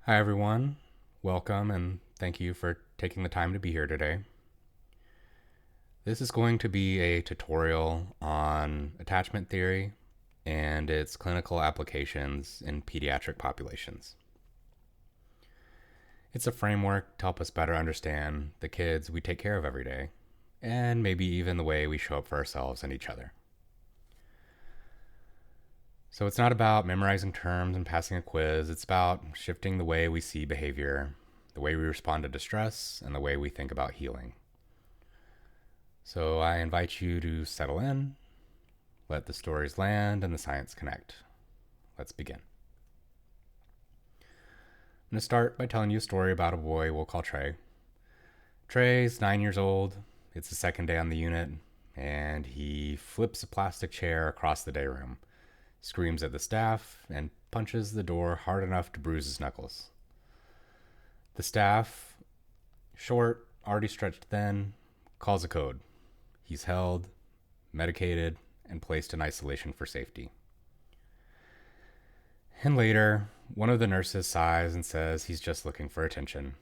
Hi, everyone. Welcome and thank you for taking the time to be here today. This is going to be a tutorial on attachment theory and its clinical applications in pediatric populations. It's a framework to help us better understand the kids we take care of every day, and maybe even the way we show up for ourselves and each other. So it's not about memorizing terms and passing a quiz. It's about shifting the way we see behavior, the way we respond to distress, and the way we think about healing. So I invite you to settle in, let the stories land, and the science connect. Let's begin. I'm going to start by telling you a story about a boy we'll call Trey. Trey's 9 years old. It's the second day on the unit, and he flips a plastic chair across the day room, screams at the staff, and punches the door hard enough to bruise his knuckles. The staff, short, already stretched thin, calls a code. He's held, medicated, and placed in isolation for safety. And later, one of the nurses sighs and says he's just looking for attention.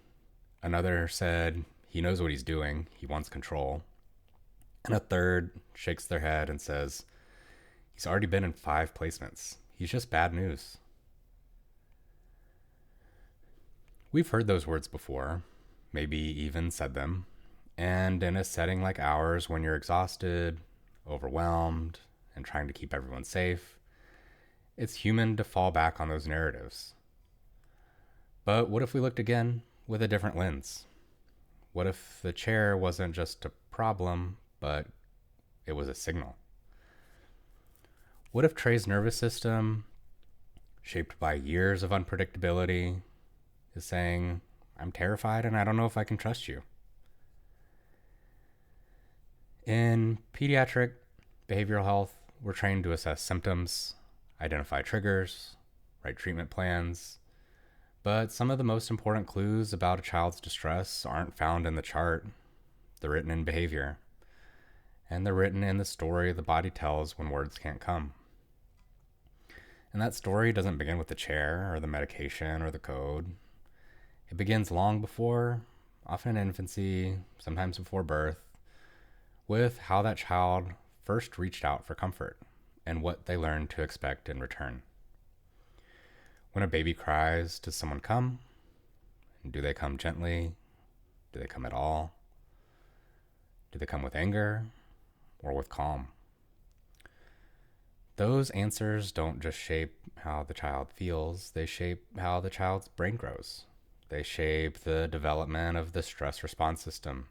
Another said he knows what he's doing, he wants control. And a third shakes their head and says he's already been in 5 placements. He's just bad news. We've heard those words before, maybe even said them. And in a setting like ours, when you're exhausted, overwhelmed, and trying to keep everyone safe, it's human to fall back on those narratives. But what if we looked again with a different lens? What if the chair wasn't just a problem, but it was a signal? What if Trey's nervous system, shaped by years of unpredictability, is saying, I'm terrified and I don't know if I can trust you? In pediatric behavioral health, we're trained to assess symptoms, identify triggers, write treatment plans, but some of the most important clues about a child's distress aren't found in the chart. They're written in behavior, and they're written in the story the body tells when words can't come. And that story doesn't begin with the chair or the medication or the code. It begins long before, often in infancy, sometimes before birth, with how that child first reached out for comfort and what they learned to expect in return. When a baby cries, does someone come? Do they come gently? Do they come at all? Do they come with anger or with calm? Those answers don't just shape how the child feels, they shape how the child's brain grows. They shape the development of the stress response system,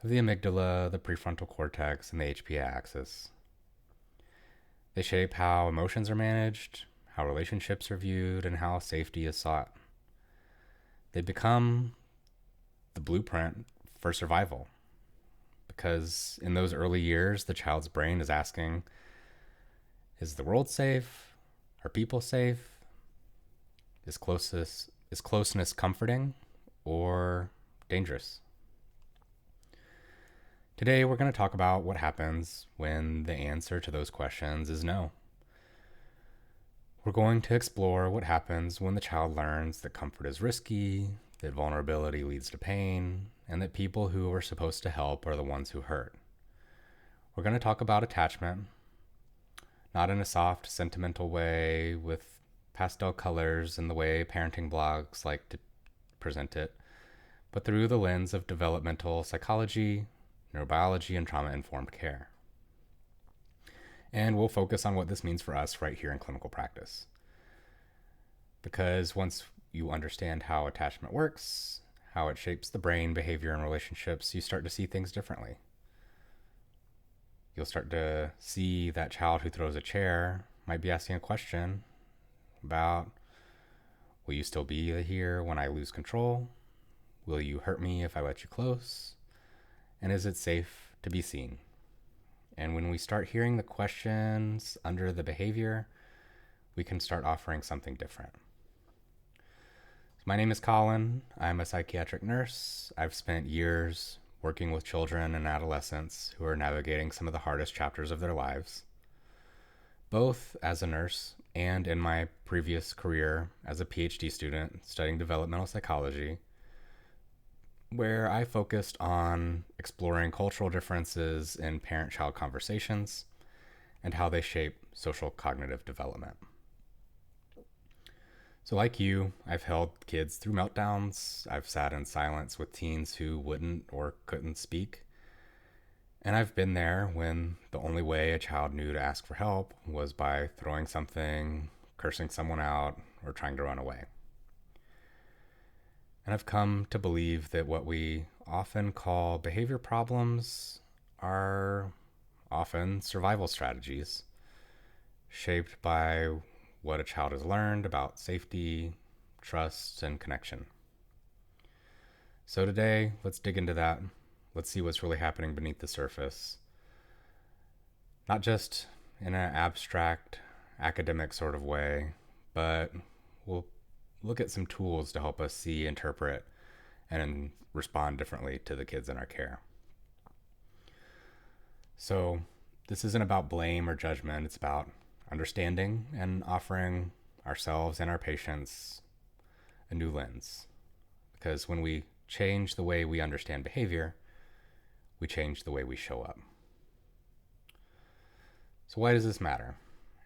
of the amygdala, the prefrontal cortex, and the HPA axis. They shape how emotions are managed, how relationships are viewed, and how safety is sought. They become the blueprint for survival, because in those early years, the child's brain is asking, is the world safe? Are people safe? Is closeness comforting or dangerous? Today, we're going to talk about what happens when the answer to those questions is no. We're going to explore what happens when the child learns that comfort is risky, that vulnerability leads to pain, and that people who are supposed to help are the ones who hurt. We're going to talk about attachment, not in a soft, sentimental way with pastel colors and the way parenting blogs like to present it, but through the lens of developmental psychology, neurobiology, and trauma-informed care. And we'll focus on what this means for us right here in clinical practice. Because once you understand how attachment works, how it shapes the brain, behavior, and relationships, you start to see things differently. You'll start to see that child who throws a chair might be asking a question about, will you still be here when I lose control? Will you hurt me if I let you close? And is it safe to be seen? And when we start hearing the questions under the behavior, we can start offering something different. So my name is Colin. I'm a psychiatric nurse. I've spent years working with children and adolescents who are navigating some of the hardest chapters of their lives, both as a nurse and in my previous career as a PhD student studying developmental psychology, where I focused on exploring cultural differences in parent-child conversations and how they shape social cognitive development. So like you, I've held kids through meltdowns, I've sat in silence with teens who wouldn't or couldn't speak, and I've been there when the only way a child knew to ask for help was by throwing something, cursing someone out, or trying to run away. And I've come to believe that what we often call behavior problems are often survival strategies shaped by what a child has learned about safety, trust, and connection. So today, let's dig into that. Let's see what's really happening beneath the surface. Not just in an abstract, academic sort of way, but we'll look at some tools to help us see, interpret, and respond differently to the kids in our care. So this isn't about blame or judgment. It's about understanding and offering ourselves and our patients a new lens. Because when we change the way we understand behavior, we change the way we show up. So why does this matter?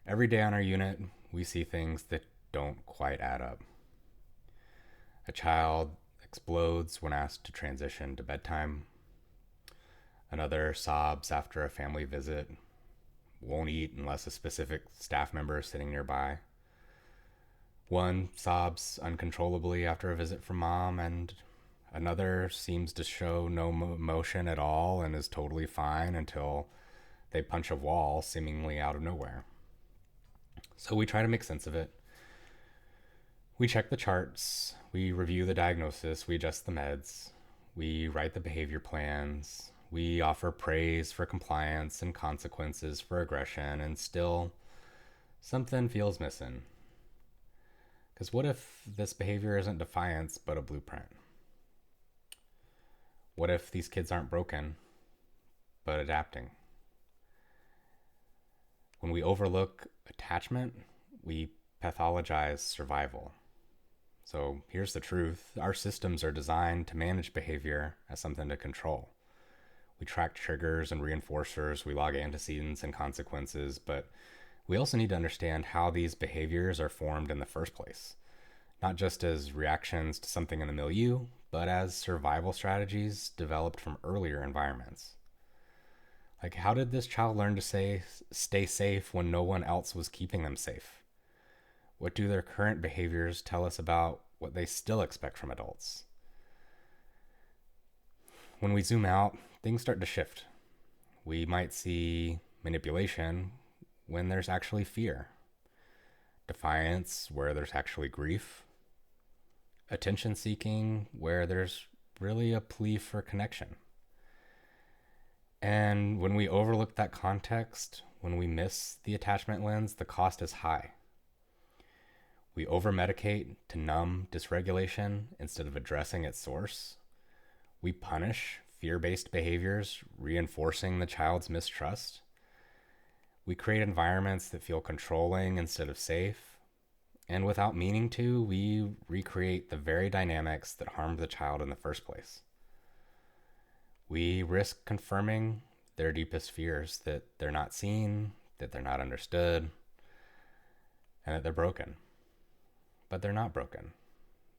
Every day on our unit, we see things that don't quite add up. A child explodes when asked to transition to bedtime. Another sobs after a family visit, won't eat unless a specific staff member is sitting nearby. One sobs uncontrollably after a visit from mom, and another seems to show no emotion at all and is totally fine until they punch a wall seemingly out of nowhere. So we try to make sense of it. We check the charts, we review the diagnosis, we adjust the meds, we write the behavior plans, we offer praise for compliance and consequences for aggression, and still something feels missing. Because what if this behavior isn't defiance but a blueprint? What if these kids aren't broken but adapting? When we overlook attachment, we pathologize survival. So here's the truth. Our systems are designed to manage behavior as something to control. We track triggers and reinforcers, we log antecedents and consequences, but we also need to understand how these behaviors are formed in the first place. Not just as reactions to something in the milieu, but as survival strategies developed from earlier environments. Like, how did this child learn to stay safe when no one else was keeping them safe? What do their current behaviors tell us about what they still expect from adults? When we zoom out, things start to shift. We might see manipulation when there's actually fear, defiance where there's actually grief, attention seeking where there's really a plea for connection. And when we overlook that context, when we miss the attachment lens, the cost is high. We over-medicate to numb dysregulation instead of addressing its source. We punish fear-based behaviors, reinforcing the child's mistrust. We create environments that feel controlling instead of safe. And without meaning to, we recreate the very dynamics that harmed the child in the first place. We risk confirming their deepest fears, that they're not seen, that they're not understood, and that they're broken. But they're not broken.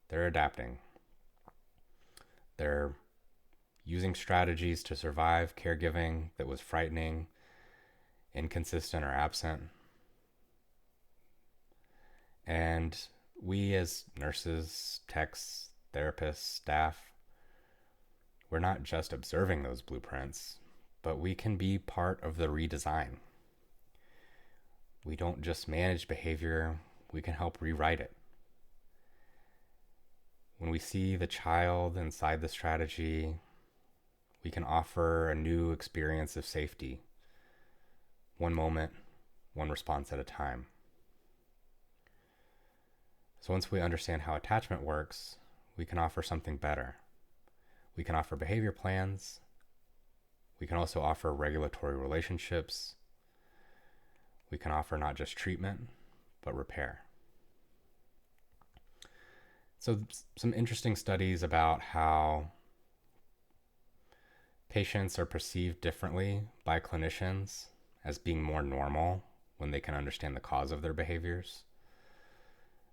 They're adapting. They're using strategies to survive caregiving that was frightening, inconsistent, or absent. And we as nurses, techs, therapists, staff, we're not just observing those blueprints, but we can be part of the redesign. We don't just manage behavior, we can help rewrite it. When we see the child inside the strategy, we can offer a new experience of safety, one moment, one response at a time. So once we understand how attachment works, we can offer something better. We can offer behavior plans. We can also offer regulatory relationships. We can offer not just treatment, but repair. So some interesting studies about how patients are perceived differently by clinicians as being more normal when they can understand the cause of their behaviors.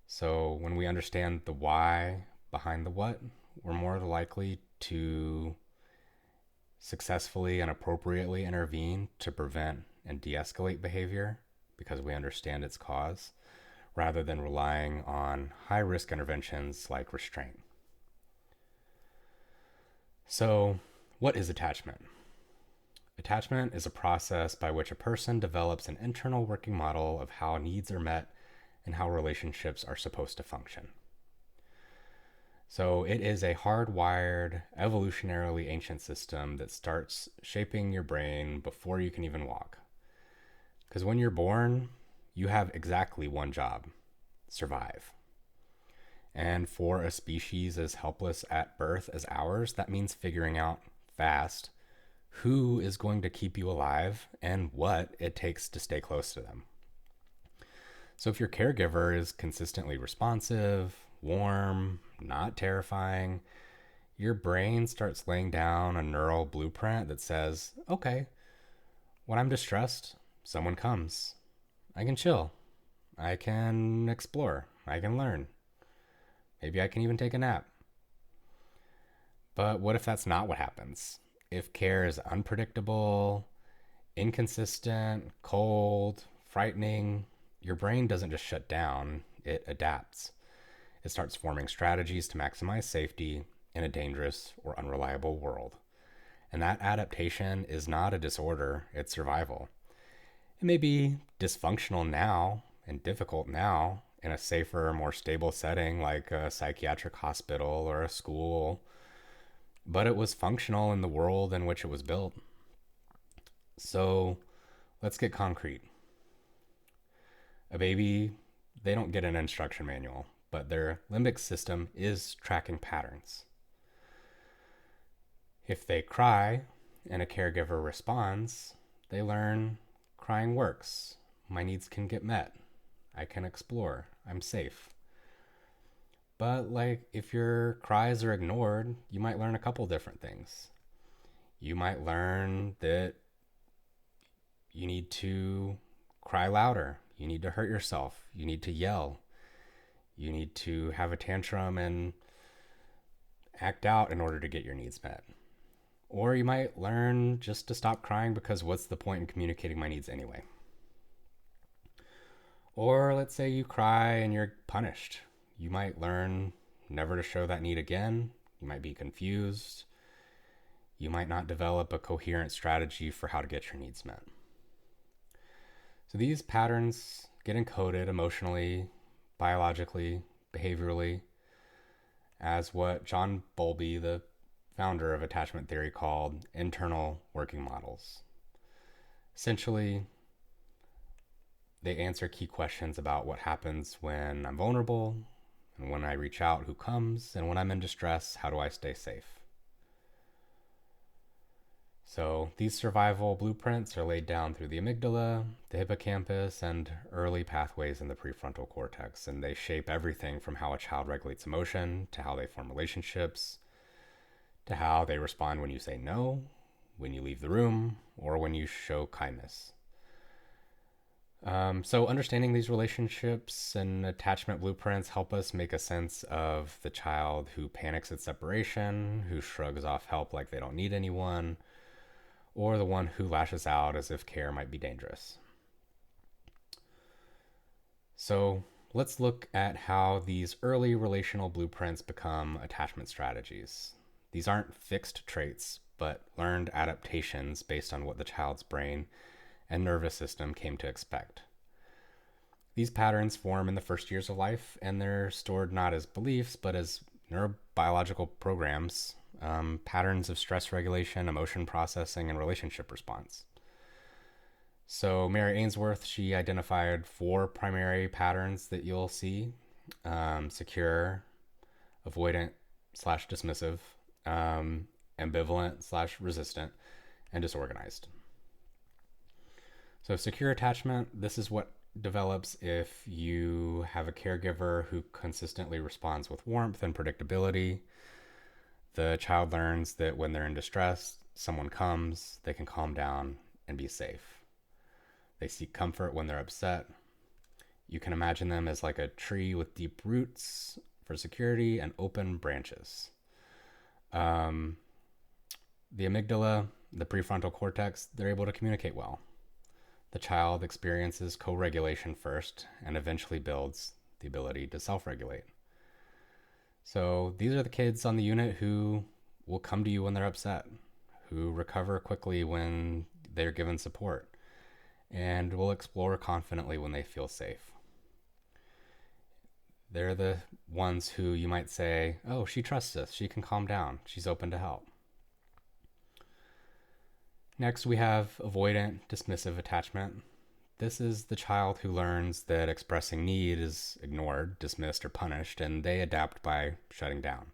So when we understand the why behind the what, we're more likely to successfully and appropriately intervene to prevent and de-escalate behavior because we understand its cause, rather than relying on high-risk interventions like restraint. So, what is attachment? Attachment is a process by which a person develops an internal working model of how needs are met and how relationships are supposed to function. So it is a hardwired, evolutionarily ancient system that starts shaping your brain before you can even walk. Because when you're born, you have exactly one job: survive. And for a species as helpless at birth as ours, that means figuring out fast who is going to keep you alive and what it takes to stay close to them. So if your caregiver is consistently responsive, warm, not terrifying, your brain starts laying down a neural blueprint that says, okay, when I'm distressed, someone comes. I can chill. I can explore. I can learn. Maybe I can even take a nap. But what if that's not what happens? If care is unpredictable, inconsistent, cold, frightening, your brain doesn't just shut down, it adapts. It starts forming strategies to maximize safety in a dangerous or unreliable world. And that adaptation is not a disorder, it's survival. It may be dysfunctional now and difficult now in a safer, more stable setting like a psychiatric hospital or a school, but it was functional in the world in which it was built. So let's get concrete. A baby, they don't get an instruction manual, but their limbic system is tracking patterns. If they cry and a caregiver responds, they learn crying works. My needs can get met. I can explore. I'm safe. But if your cries are ignored, you might learn a couple different things. You might learn that you need to cry louder. You need to hurt yourself. You need to yell. You need to have a tantrum and act out in order to get your needs met. Or you might learn just to stop crying because what's the point in communicating my needs anyway? Or let's say you cry and you're punished. You might learn never to show that need again. You might be confused. You might not develop a coherent strategy for how to get your needs met. So these patterns get encoded emotionally, biologically, behaviorally, as what John Bowlby, the founder of attachment theory, called internal working models. Essentially, they answer key questions about what happens when I'm vulnerable, and when I reach out, who comes, and when I'm in distress, how do I stay safe? So these survival blueprints are laid down through the amygdala, the hippocampus, and early pathways in the prefrontal cortex, and they shape everything from how a child regulates emotion, to how they form relationships, to how they respond when you say no, when you leave the room, or when you show kindness. So understanding these relationships and attachment blueprints help us make a sense of the child who panics at separation, who shrugs off help like they don't need anyone, or the one who lashes out as if care might be dangerous. So let's look at how these early relational blueprints become attachment strategies. These aren't fixed traits, but learned adaptations based on what the child's brain and nervous system came to expect. These patterns form in the first years of life, and they're stored not as beliefs, but as neurobiological programs, patterns of stress regulation, emotion processing, and relationship response. So Mary Ainsworth, she identified 4 primary patterns that you'll see: secure, avoidant / dismissive, ambivalent / resistant, and disorganized. So secure attachment, this is what develops if you have a caregiver who consistently responds with warmth and predictability. The child learns that when they're in distress, someone comes, they can calm down and be safe. They seek comfort when they're upset. You can imagine them as like a tree with deep roots for security and open branches. The amygdala, the prefrontal cortex, they're able to communicate well. The child experiences co-regulation first and eventually builds the ability to self-regulate. So these are the kids on the unit who will come to you when they're upset, who recover quickly when they're given support, and will explore confidently when they feel safe. They're the ones who you might say, oh, she trusts us, she can calm down, she's open to help. Next, we have avoidant dismissive attachment. This is the child who learns that expressing need is ignored, dismissed, or punished, and they adapt by shutting down.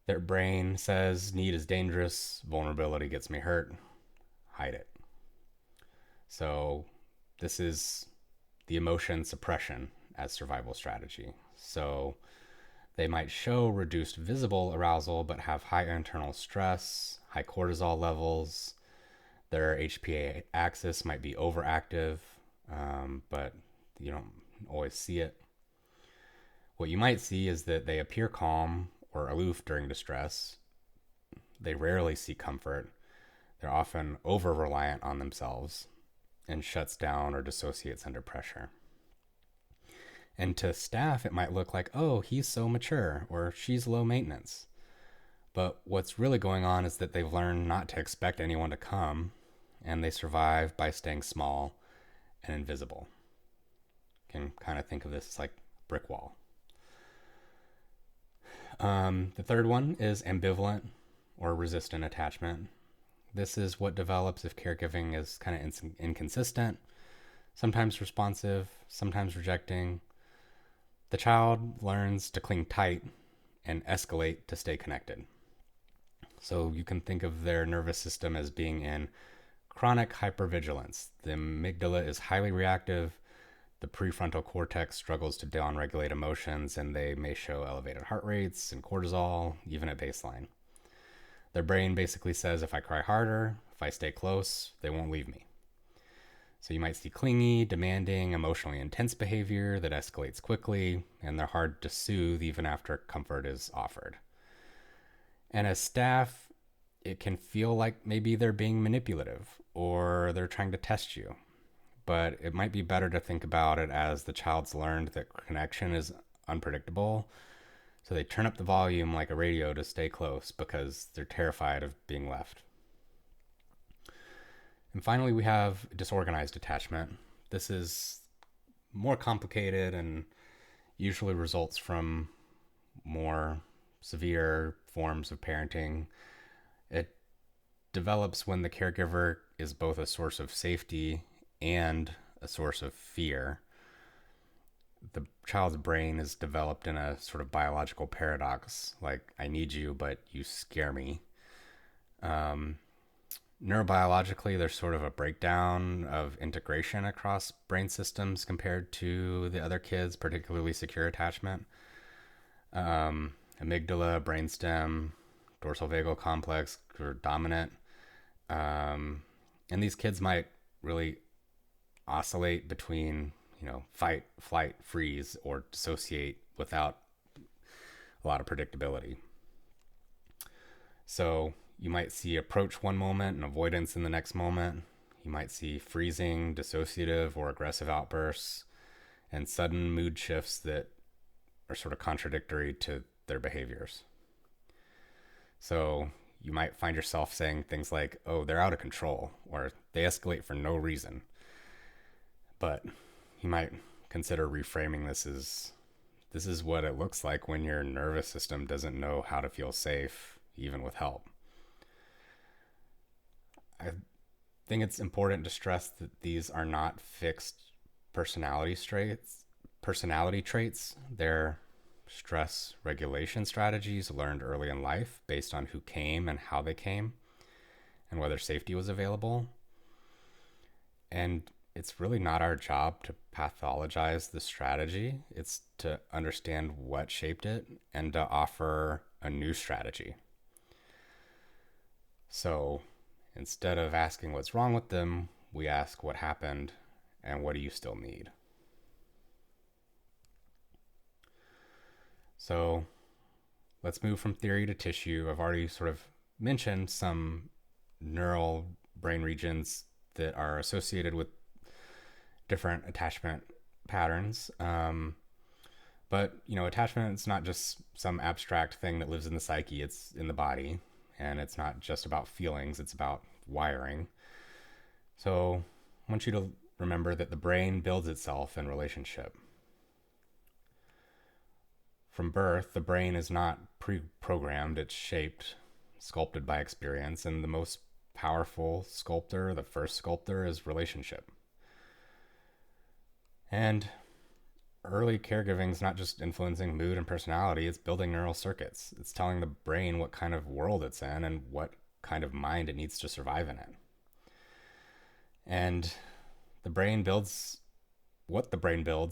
Their brain says need is dangerous, vulnerability gets me hurt, hide it. So this is the emotion suppression as survival strategy. So they might show reduced visible arousal, but have high internal stress, high cortisol levels. Their HPA axis might be overactive, but you don't always see it. What you might see is that they appear calm or aloof during distress. They rarely seek comfort. They're often over-reliant on themselves and shuts down or dissociates under pressure. And to staff, it might look like, oh, he's so mature or she's low maintenance. But what's really going on is that they've learned not to expect anyone to come, and they survive by staying small and invisible. You can kind of think of this as like a brick wall. The third one is ambivalent or resistant attachment. This is what develops if caregiving is kind of inconsistent, sometimes responsive, sometimes rejecting. The child learns to cling tight and escalate to stay connected. So you can think of their nervous system as being in chronic hypervigilance. The amygdala is highly reactive. The prefrontal cortex struggles to downregulate emotions, and they may show elevated heart rates and cortisol, even at baseline. Their brain basically says, if I cry harder, if I stay close, they won't leave me. So you might see clingy, demanding, emotionally intense behavior that escalates quickly, and they're hard to soothe even after comfort is offered. And as staff, it can feel like maybe they're being manipulative or they're trying to test you. But it might be better to think about it as the child's learned that connection is unpredictable. So they turn up the volume like a radio to stay close because they're terrified of being left. And finally, we have disorganized attachment. This is more complicated and usually results from more severe forms of parenting. It develops when the caregiver is both a source of safety and a source of fear. The child's brain is developed in a sort of biological paradox, like I need you, but you scare me. Neurobiologically, there's sort of a breakdown of integration across brain systems compared to the other kids, particularly secure attachment. Amygdala, brainstem, dorsal vagal complex are dominant. And these kids might really oscillate between, fight, flight, freeze, or dissociate without a lot of predictability. So you might see approach one moment and avoidance in the next moment. You might see freezing, dissociative, or aggressive outbursts, and sudden mood shifts that are sort of contradictory to their behaviors. So you might find yourself saying things like, oh, they're out of control, or they escalate for no reason. But you might consider reframing this is what it looks like when your nervous system doesn't know how to feel safe, even with help. I think it's important to stress that these are not fixed personality traits. They're stress regulation strategies learned early in life based on who came and how they came and whether safety was available. And it's really not our job to pathologize the strategy. It's to understand what shaped it and to offer a new strategy. So instead of asking what's wrong with them, we ask what happened and what do you still need? So let's move from theory to tissue. I've already sort of mentioned some neural brain regions that are associated with different attachment patterns. But, attachment is not just some abstract thing that lives in the psyche, it's in the body. And it's not just about feelings, it's about wiring. So I want you to remember that the brain builds itself in relationship. From birth, the brain is not pre-programmed, it's shaped, sculpted by experience, and the most powerful sculptor, the first sculptor, is relationship. And early caregiving is not just influencing mood and personality, it's building neural circuits. It's telling the brain what kind of world it's in and what kind of mind it needs to survive in it. And what the brain builds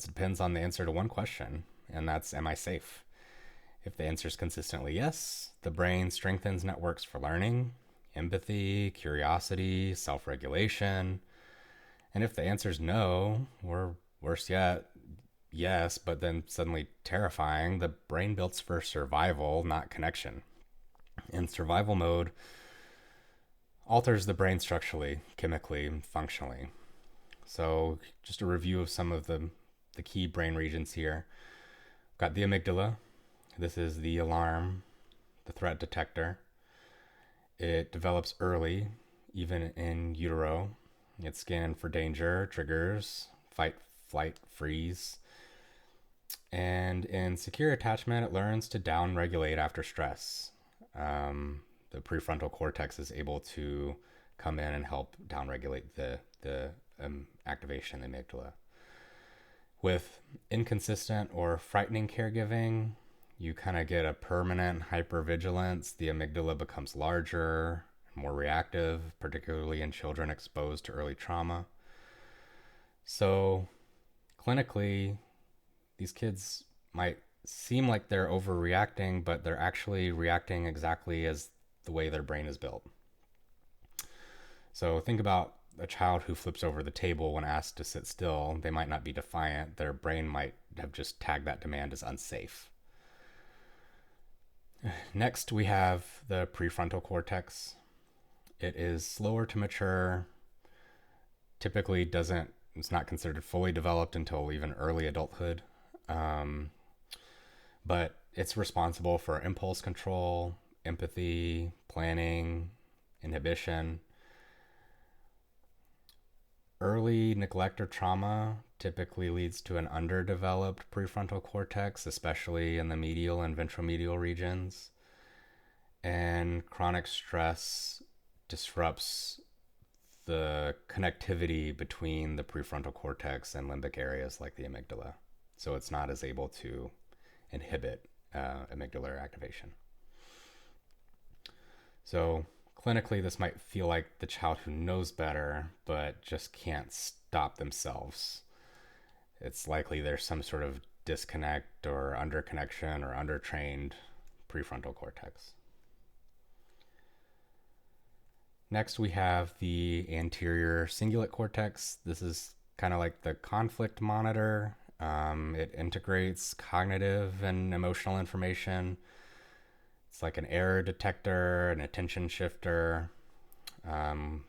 depends on the answer to one question, and that's, am I safe? If the answer is consistently yes, the brain strengthens networks for learning, empathy, curiosity, self-regulation. And if the answer is no, or worse yet, yes, but then suddenly terrifying, the brain builds for survival, not connection. And survival mode alters the brain structurally, chemically, functionally. So just a review of some of the key brain regions here. We've got the amygdala. This is the alarm, the threat detector. It develops early, even in utero. It's scanned for danger, triggers, fight, flight, freeze. And in secure attachment, it learns to downregulate after stress. The prefrontal cortex is able to come in and help downregulate the activation of the amygdala. With inconsistent or frightening caregiving, you kind of get a permanent hypervigilance. The amygdala becomes larger, more reactive, particularly in children exposed to early trauma. So clinically, these kids might seem like they're overreacting, but they're actually reacting exactly as the way their brain is built. So think about a child who flips over the table when asked to sit still. They might not be defiant. Their brain might have just tagged that demand as unsafe. Next, we have the prefrontal cortex. It is slower to mature, typically it's not considered fully developed until even early adulthood. But it's responsible for impulse control, empathy, planning, inhibition. Early neglect or trauma typically leads to an underdeveloped prefrontal cortex, especially in the medial and ventromedial regions. And chronic stress disrupts the connectivity between the prefrontal cortex and limbic areas like the amygdala. So it's not as able to inhibit amygdala activation. So clinically, this might feel like the child who knows better, but just can't stop themselves. It's likely there's some sort of disconnect or underconnection or undertrained prefrontal cortex. Next, we have the anterior cingulate cortex. This is kind of like the conflict monitor. It integrates cognitive and emotional information. It's like an error detector, an attention shifter,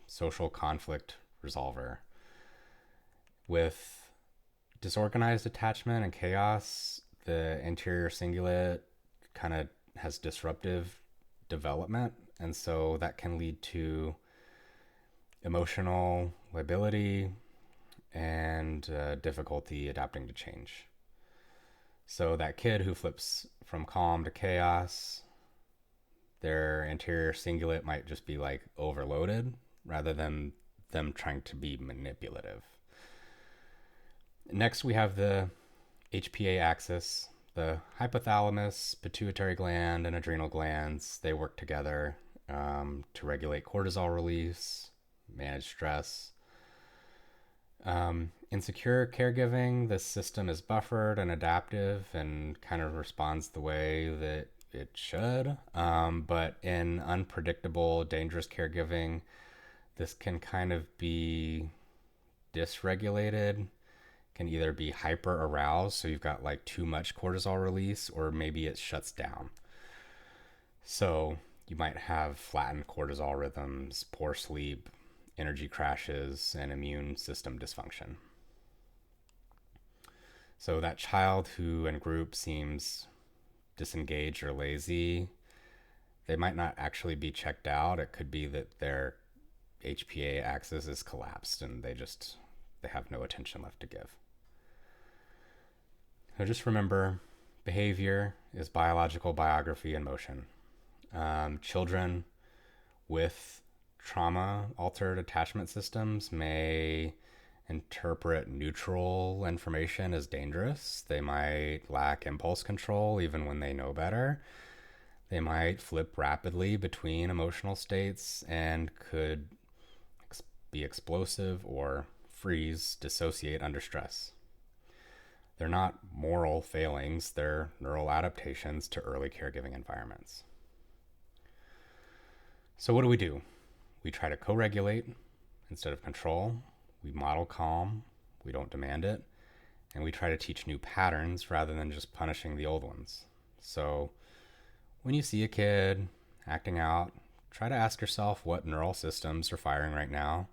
social conflict resolver. With disorganized attachment and chaos, the anterior cingulate kind of has disruptive development, and so that can lead to emotional lability and difficulty adapting to change. So that kid who flips from calm to chaos, their anterior cingulate might just be like overloaded rather than them trying to be manipulative. Next, we have the HPA axis. The hypothalamus, pituitary gland, and adrenal glands, they work together to regulate cortisol release, manage stress. In secure caregiving, the system is buffered and adaptive and kind of responds the way that it should. But in unpredictable, dangerous caregiving, this can kind of be dysregulated, can either be hyper aroused, so you've got like too much cortisol release, or maybe it shuts down. So you might have flattened cortisol rhythms, poor sleep, energy crashes, and immune system dysfunction. So that child who in group seems disengaged or lazy, they might not actually be checked out. It could be that their HPA axis is collapsed and they have no attention left to give. So just remember, behavior is biological biography in motion. Children with trauma altered attachment systems may interpret neutral information as dangerous. They might lack impulse control even when they know better. They might flip rapidly between emotional states and could be explosive or freeze, dissociate under stress. They're not moral failings, they're neural adaptations to early caregiving environments. So what do? We try to co-regulate instead of control. We model calm. We don't demand it. And we try to teach new patterns rather than just punishing the old ones. So when you see a kid acting out, try to ask yourself what neural systems are firing right now.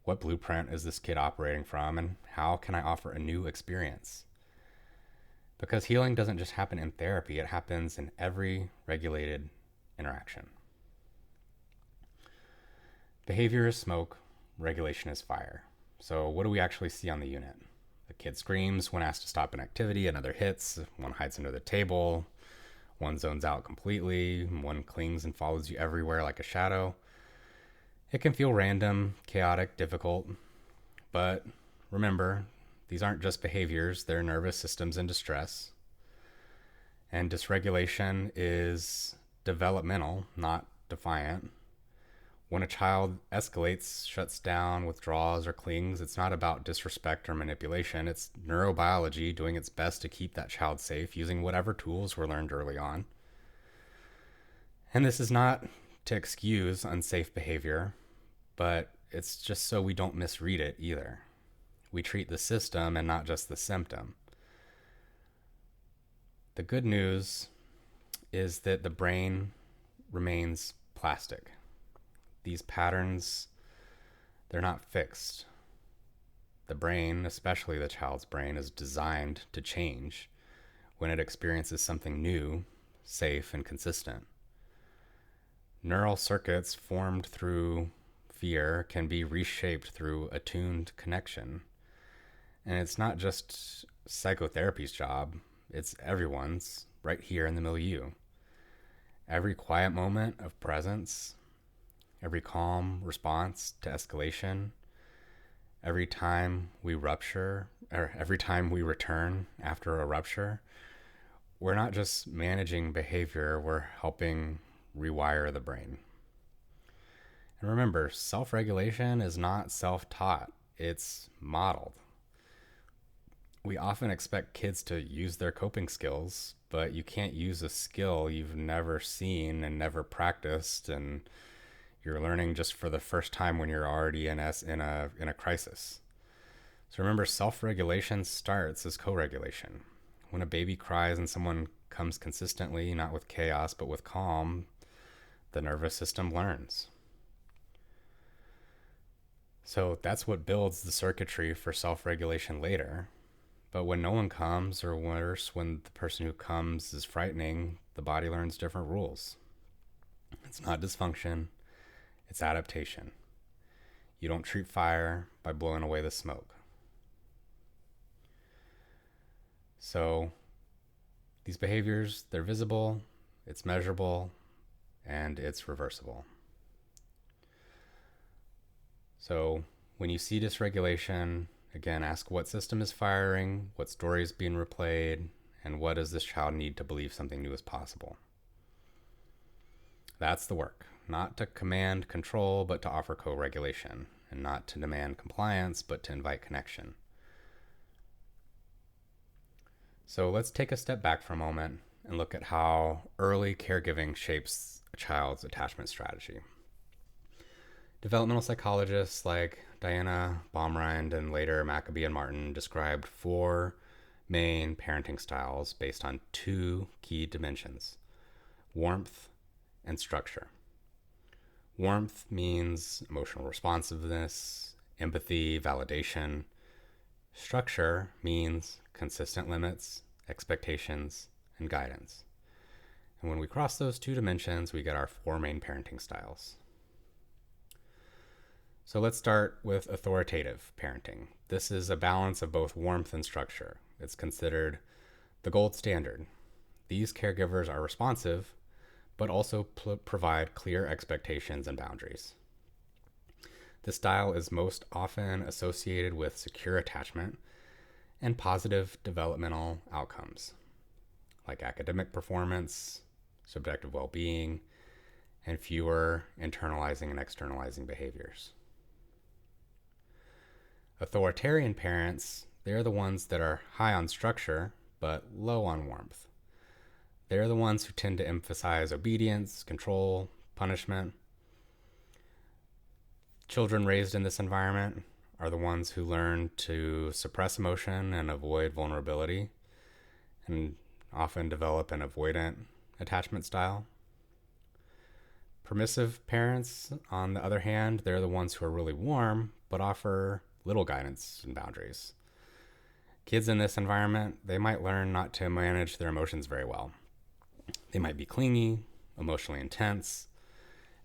What blueprint is this kid operating from, and how can I offer a new experience? Because healing doesn't just happen in therapy, it happens in every regulated interaction. Behavior is smoke, regulation is fire. So what do we actually see on the unit? The kid screams when asked to stop an activity, another hits, one hides under the table, one zones out completely, one clings and follows you everywhere like a shadow. It can feel random, chaotic, difficult, but remember, these aren't just behaviors, they're nervous systems in distress. And dysregulation is developmental, not defiant. When a child escalates, shuts down, withdraws, or clings, it's not about disrespect or manipulation. It's neurobiology doing its best to keep that child safe using whatever tools were learned early on. And this is not to excuse unsafe behavior, but it's just so we don't misread it either. We treat the system and not just the symptom. The good news is that the brain remains plastic. These patterns, they're not fixed. The brain, especially the child's brain, is designed to change when it experiences something new, safe, and consistent. Neural circuits formed through fear can be reshaped through attuned connection. And it's not just psychotherapy's job, it's everyone's right here in the milieu. Every quiet moment of presence, every calm response to escalation, every time we rupture, or every time we return after a rupture, we're not just managing behavior, we're helping rewire the brain. And remember, self-regulation is not self-taught, it's modeled. We often expect kids to use their coping skills, but you can't use a skill you've never seen and never practiced, and you're learning just for the first time when you're already in a crisis. So remember, self-regulation starts as co-regulation. When a baby cries and someone comes consistently, not with chaos, but with calm, the nervous system learns. So that's what builds the circuitry for self-regulation later. But when no one comes, or worse, when the person who comes is frightening, the body learns different rules. It's not dysfunction, it's adaptation. You don't treat fire by blowing away the smoke. So these behaviors, they're visible, it's measurable, and it's reversible. So when you see dysregulation, again, ask what system is firing, what story is being replayed, and what does this child need to believe something new is possible. That's the work, not to command control, but to offer co-regulation. and not to demand compliance, but to invite connection. So let's take a step back for a moment and look at how early caregiving shapes a child's attachment strategy. Developmental psychologists like Diana Baumrind and later Maccabee and Martin described 4 main parenting styles based on 2 key dimensions: warmth and structure. Warmth means emotional responsiveness, empathy, validation. Structure means consistent limits, expectations, and guidance. And when we cross those 2 dimensions, we get our 4 main parenting styles. So let's start with authoritative parenting. This is a balance of both warmth and structure. It's considered the gold standard. These caregivers are responsive, but also provide clear expectations and boundaries. This style is most often associated with secure attachment and positive developmental outcomes, like academic performance, subjective well-being, and fewer internalizing and externalizing behaviors. Authoritarian parents, they're the ones that are high on structure, but low on warmth. They're the ones who tend to emphasize obedience, control, punishment. Children raised in this environment are the ones who learn to suppress emotion and avoid vulnerability, and often develop an avoidant attachment style. Permissive parents, on the other hand, they're the ones who are really warm, but offer little guidance and boundaries. Kids in this environment, they might learn not to manage their emotions very well. They might be clingy, emotionally intense,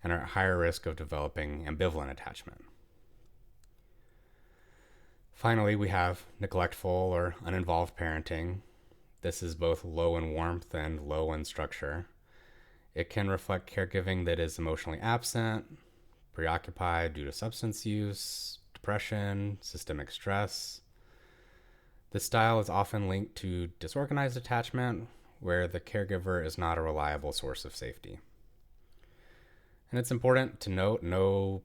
and are at higher risk of developing ambivalent attachment. Finally, we have neglectful or uninvolved parenting. This is both low in warmth and low in structure. It can reflect caregiving that is emotionally absent, preoccupied due to substance use, depression, systemic stress. This style is often linked to disorganized attachment, where the caregiver is not a reliable source of safety. And it's important to note, no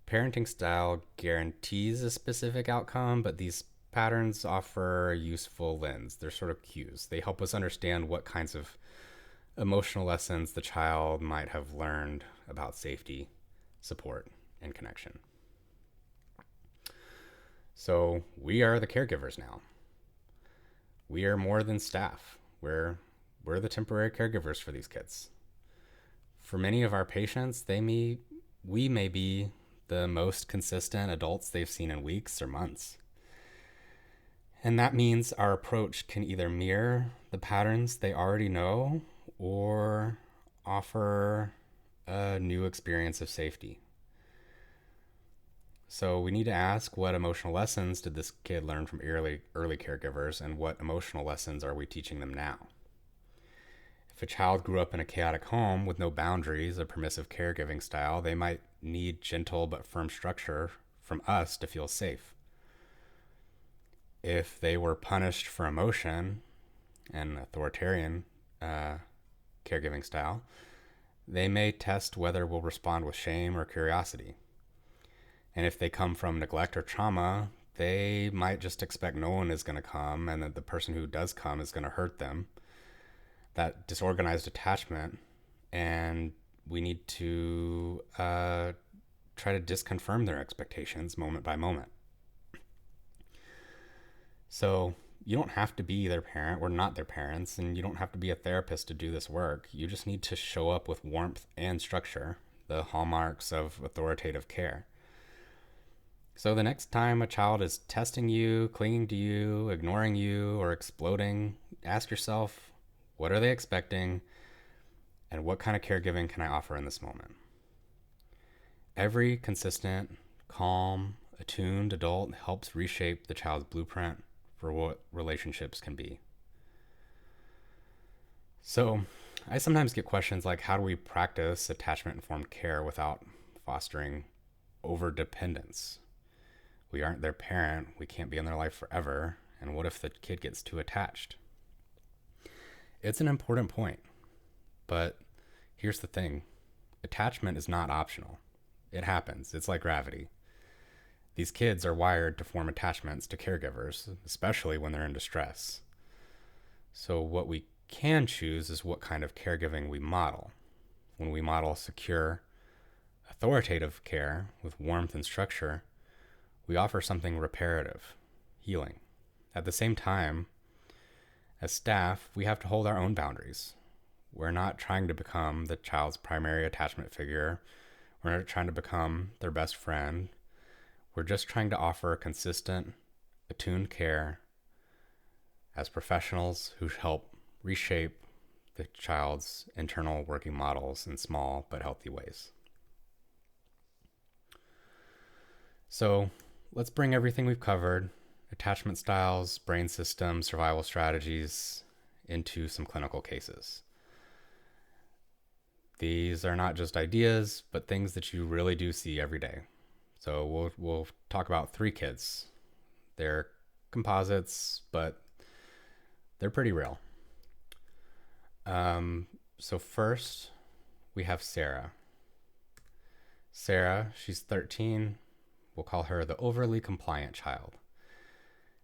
parenting style guarantees a specific outcome, but these patterns offer a useful lens. They're sort of cues. They help us understand what kinds of emotional lessons the child might have learned about safety, support, and connection. So we are the caregivers now. We are more than staff. We're the temporary caregivers for these kids. For many of our patients, we may be the most consistent adults they've seen in weeks or months. And that means our approach can either mirror the patterns they already know or offer a new experience of safety. So we need to ask, what emotional lessons did this kid learn from early caregivers, and what emotional lessons are we teaching them now? If a child grew up in a chaotic home with no boundaries, a permissive caregiving style, they might need gentle but firm structure from us to feel safe. If they were punished for emotion, an authoritarian caregiving style, they may test whether we'll respond with shame or curiosity. And if they come from neglect or trauma, they might just expect no one is going to come, and that the person who does come is going to hurt them. That disorganized attachment, and we need to try to disconfirm their expectations moment by moment. So you don't have to be their parent. We're not their parents, and you don't have to be a therapist to do this work. You just need to show up with warmth and structure, the hallmarks of authoritative care. So the next time a child is testing you, clinging to you, ignoring you, or exploding, ask yourself, what are they expecting, and what kind of caregiving can I offer in this moment? Every consistent, calm, attuned adult helps reshape the child's blueprint for what relationships can be. So I sometimes get questions like, how do we practice attachment-informed care without fostering overdependence? We aren't their parent. We can't be in their life forever. And what if the kid gets too attached? It's an important point, but here's the thing. Attachment is not optional. It happens. It's like gravity. These kids are wired to form attachments to caregivers, especially when they're in distress. So what we can choose is what kind of caregiving we model. When we model secure, authoritative care with warmth and structure, we offer something reparative, healing. At the same time, as staff, we have to hold our own boundaries. We're not trying to become the child's primary attachment figure. We're not trying to become their best friend. We're just trying to offer consistent, attuned care as professionals who help reshape the child's internal working models in small but healthy ways. So let's bring everything we've covered, attachment styles, brain systems, survival strategies, into some clinical cases. These are not just ideas, but things that you really do see every day. So we'll talk about 3 kids. They're composites, but they're pretty real. So first, we have Sarah. Sarah, she's 13. We'll call her the overly compliant child.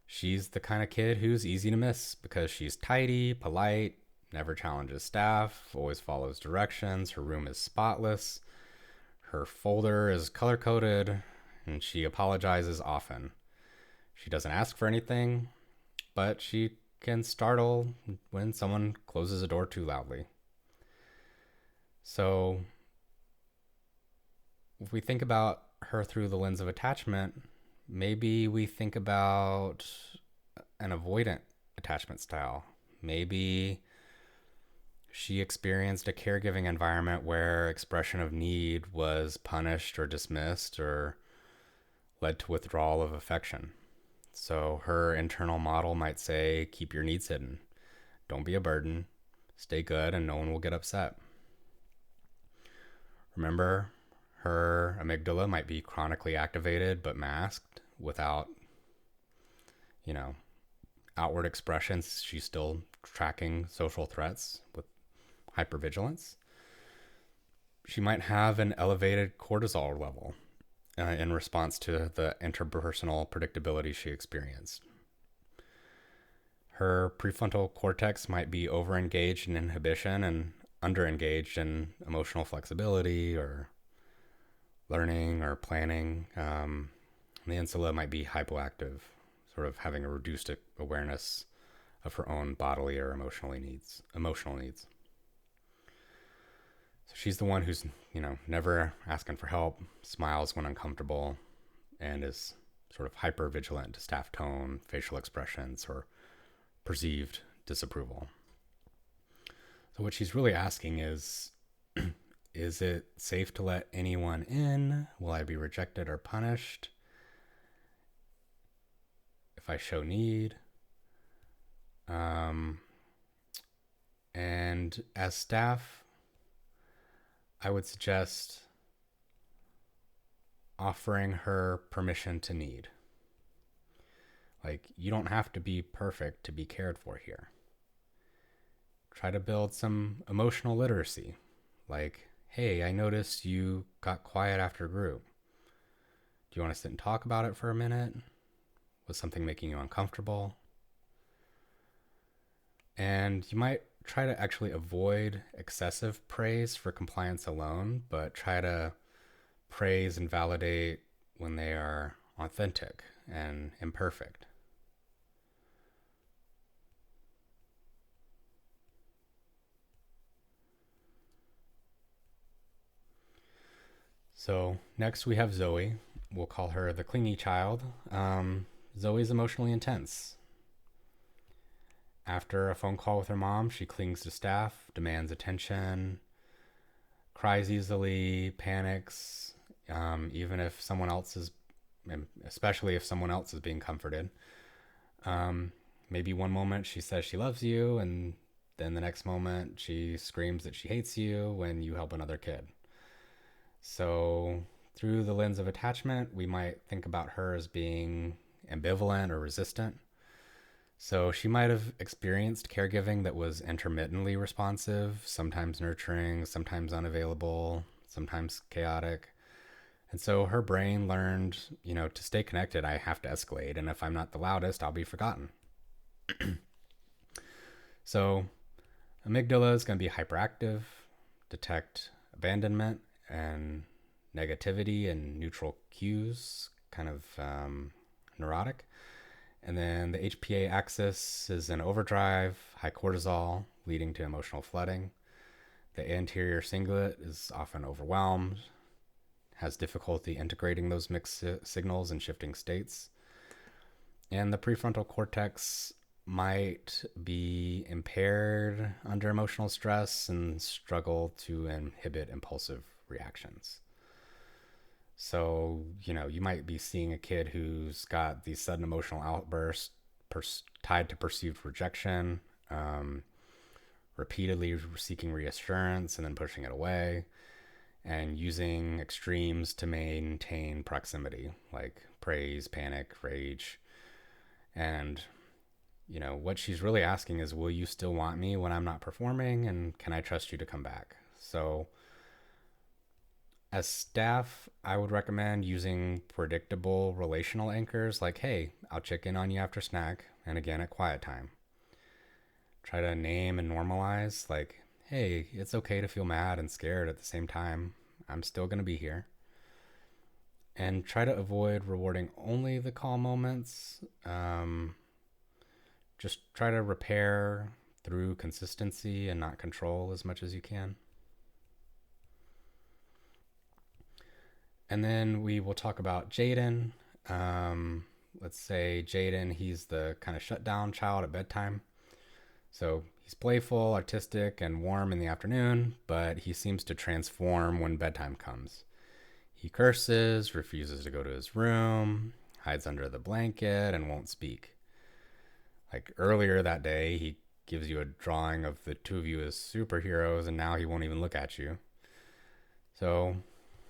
She's the kind of kid who's easy to miss because she's tidy, polite, never challenges staff, always follows directions. Her room is spotless. Her folder is color-coded, and she apologizes often. She doesn't ask for anything, but she can startle when someone closes a door too loudly. So if we think about her through the lens of attachment, maybe we think about an avoidant attachment style. Maybe she experienced a caregiving environment where expression of need was punished or dismissed or led to withdrawal of affection. So her internal model might say, keep your needs hidden. Don't be a burden. Stay good and no one will get upset. Remember, her amygdala might be chronically activated but masked without, outward expressions. She's still tracking social threats with hypervigilance. She might have an elevated cortisol level in response to the interpersonal predictability she experienced. Her prefrontal cortex might be overengaged in inhibition and underengaged in emotional flexibility or learning or planning. The insula might be hypoactive, sort of having a reduced awareness of her own bodily or emotional needs. So she's the one who's, never asking for help, smiles when uncomfortable, and is sort of hyper vigilant to staff tone, facial expressions, or perceived disapproval. So what she's really asking is it safe to let anyone in? Will I be rejected or punished if I show need? And as staff, I would suggest offering her permission to need. Like, you don't have to be perfect to be cared for here. Try to build some emotional literacy. Like, hey, I noticed you got quiet after group. Do you want to sit and talk about it for a minute? Was something making you uncomfortable? And you might try to actually avoid excessive praise for compliance alone, but try to praise and validate when they are authentic and imperfect. So next we have Zoe. We'll call her the clingy child. Zoe's emotionally intense. After a phone call with her mom, she clings to staff, demands attention, cries easily, panics, even if someone else is, especially if someone else is being comforted. Maybe one moment she says she loves you, and then the next moment she screams that she hates you when you help another kid. So through the lens of attachment, we might think about her as being ambivalent or resistant. So she might have experienced caregiving that was intermittently responsive, sometimes nurturing, sometimes unavailable, sometimes chaotic. And so her brain learned, to stay connected, I have to escalate. And if I'm not the loudest, I'll be forgotten. So amygdala is going to be hyperactive, detect abandonment and negativity and neutral cues, kind of neurotic. And then the HPA axis is in overdrive, high cortisol, leading to emotional flooding. The anterior cingulate is often overwhelmed, has difficulty integrating those mixed signals and shifting states. And the prefrontal cortex might be impaired under emotional stress and struggle to inhibit impulsive reactions. So, you might be seeing a kid who's got these sudden emotional outbursts tied to perceived rejection, repeatedly seeking reassurance and then pushing it away, and using extremes to maintain proximity, like praise, panic, rage. And, what she's really asking is, will you still want me when I'm not performing? And can I trust you to come back? So, as staff, I would recommend using predictable relational anchors like, hey, I'll check in on you after snack and again at quiet time. Try to name and normalize, like, hey, it's okay to feel mad and scared at the same time. I'm still going to be here. And try to avoid rewarding only the calm moments. Just try to repair through consistency and not control as much as you can. And then we will talk about Jaden. Let's say Jaden, he's the kind of shutdown child at bedtime. So he's playful, artistic, and warm in the afternoon, but he seems to transform when bedtime comes. He curses, refuses to go to his room, hides under the blanket, and won't speak. Like earlier that day, he gives you a drawing of the two of you as superheroes, and now he won't even look at you. So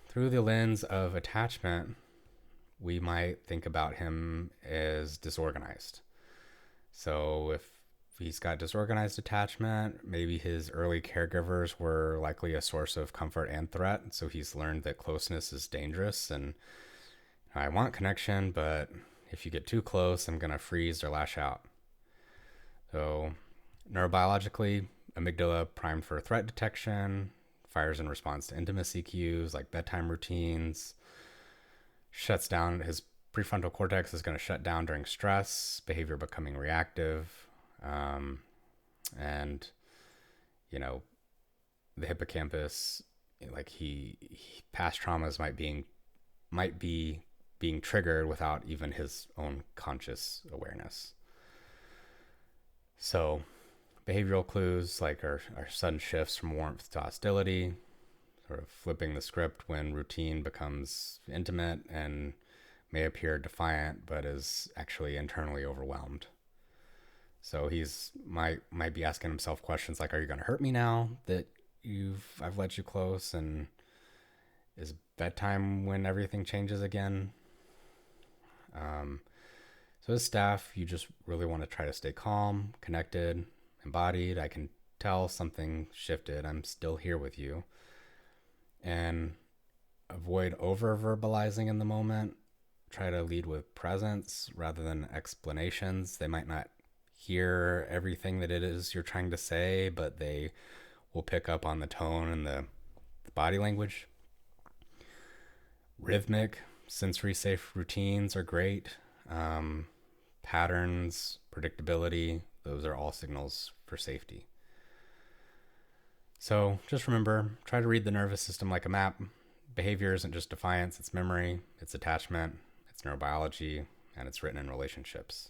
through the lens of attachment, we might think about him as disorganized. So if he's got disorganized attachment, maybe his early caregivers were likely a source of comfort and threat. So he's learned that closeness is dangerous and I want connection, but if you get too close, I'm going to freeze or lash out. So neurobiologically, amygdala primed for threat detection, fires in response to intimacy cues like bedtime routines, shuts down. His prefrontal cortex is going to shut down during stress, behavior becoming reactive, and the hippocampus, like he past traumas might be being triggered without even his own conscious awareness. So behavioral clues like are sudden shifts from warmth to hostility, sort of flipping the script when routine becomes intimate and may appear defiant, but is actually internally overwhelmed. So he's might be asking himself questions like, are you going to hurt me now that I've let you close? And is bedtime when everything changes again? So as staff, you just really want to try to stay calm, connected, embodied. I can tell something shifted. I'm still here with you. And avoid over-verbalizing in the moment. Try to lead with presence rather than explanations. They might not hear everything that it is you're trying to say, but they will pick up on the tone and the body language. Rhythmic, sensory-safe routines are great. Patterns, predictability, those are all signals for safety. So just remember, try to read the nervous system like a map. Behavior isn't just defiance, it's memory, it's attachment, it's neurobiology, and it's written in relationships.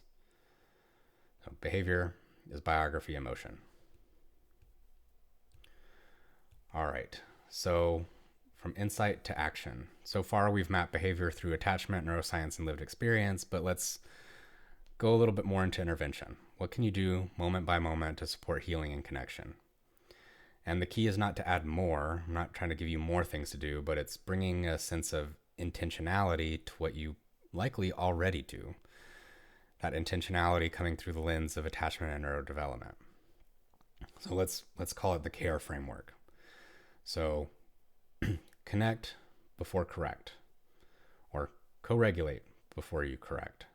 So behavior is biography and motion. All right, so from insight to action. So far, we've mapped behavior through attachment, neuroscience, and lived experience, but let's go a little bit more into intervention. What can you do moment by moment to support healing and connection? And the key is not to add more. I'm not trying to give you more things to do, but it's bringing a sense of intentionality to what you likely already do. That intentionality coming through the lens of attachment and neurodevelopment. So let's call it the CARE framework. So connect before correct. co-regulate before you correct.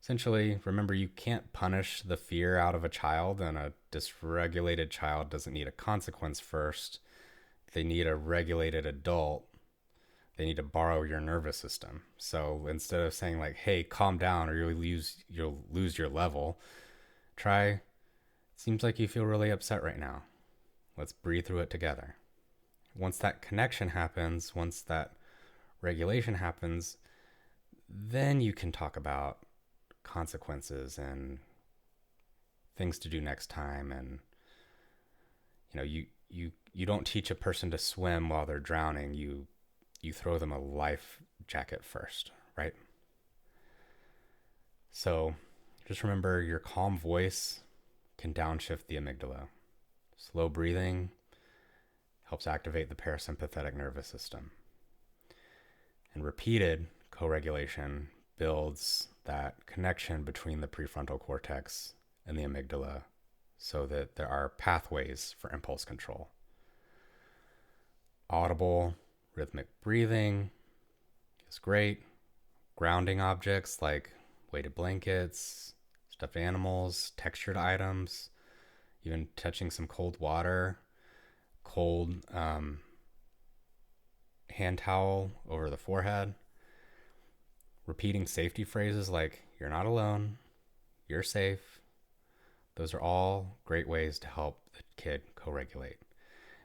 Essentially, remember, you can't punish the fear out of a child, and a dysregulated child doesn't need a consequence first. They need a regulated adult. They need to borrow your nervous system. So instead of saying like, hey, calm down or you'll lose your level, try, seems like you feel really upset right now. Let's breathe through it together. Once that connection happens, once that regulation happens, then you can talk about consequences and things to do next time. And you don't teach a person to swim while they're drowning. You throw them a life jacket first, right? So just remember, your calm voice can downshift the amygdala. Slow breathing helps activate the parasympathetic nervous system. And repeated co-regulation builds that connection between the prefrontal cortex and the amygdala so that there are pathways for impulse control. Audible, rhythmic breathing is great. Grounding objects like weighted blankets, stuffed animals, textured items, even touching some cold water, cold hand towel over the forehead. Repeating safety phrases like, you're not alone, you're safe. Those are all great ways to help the kid co-regulate.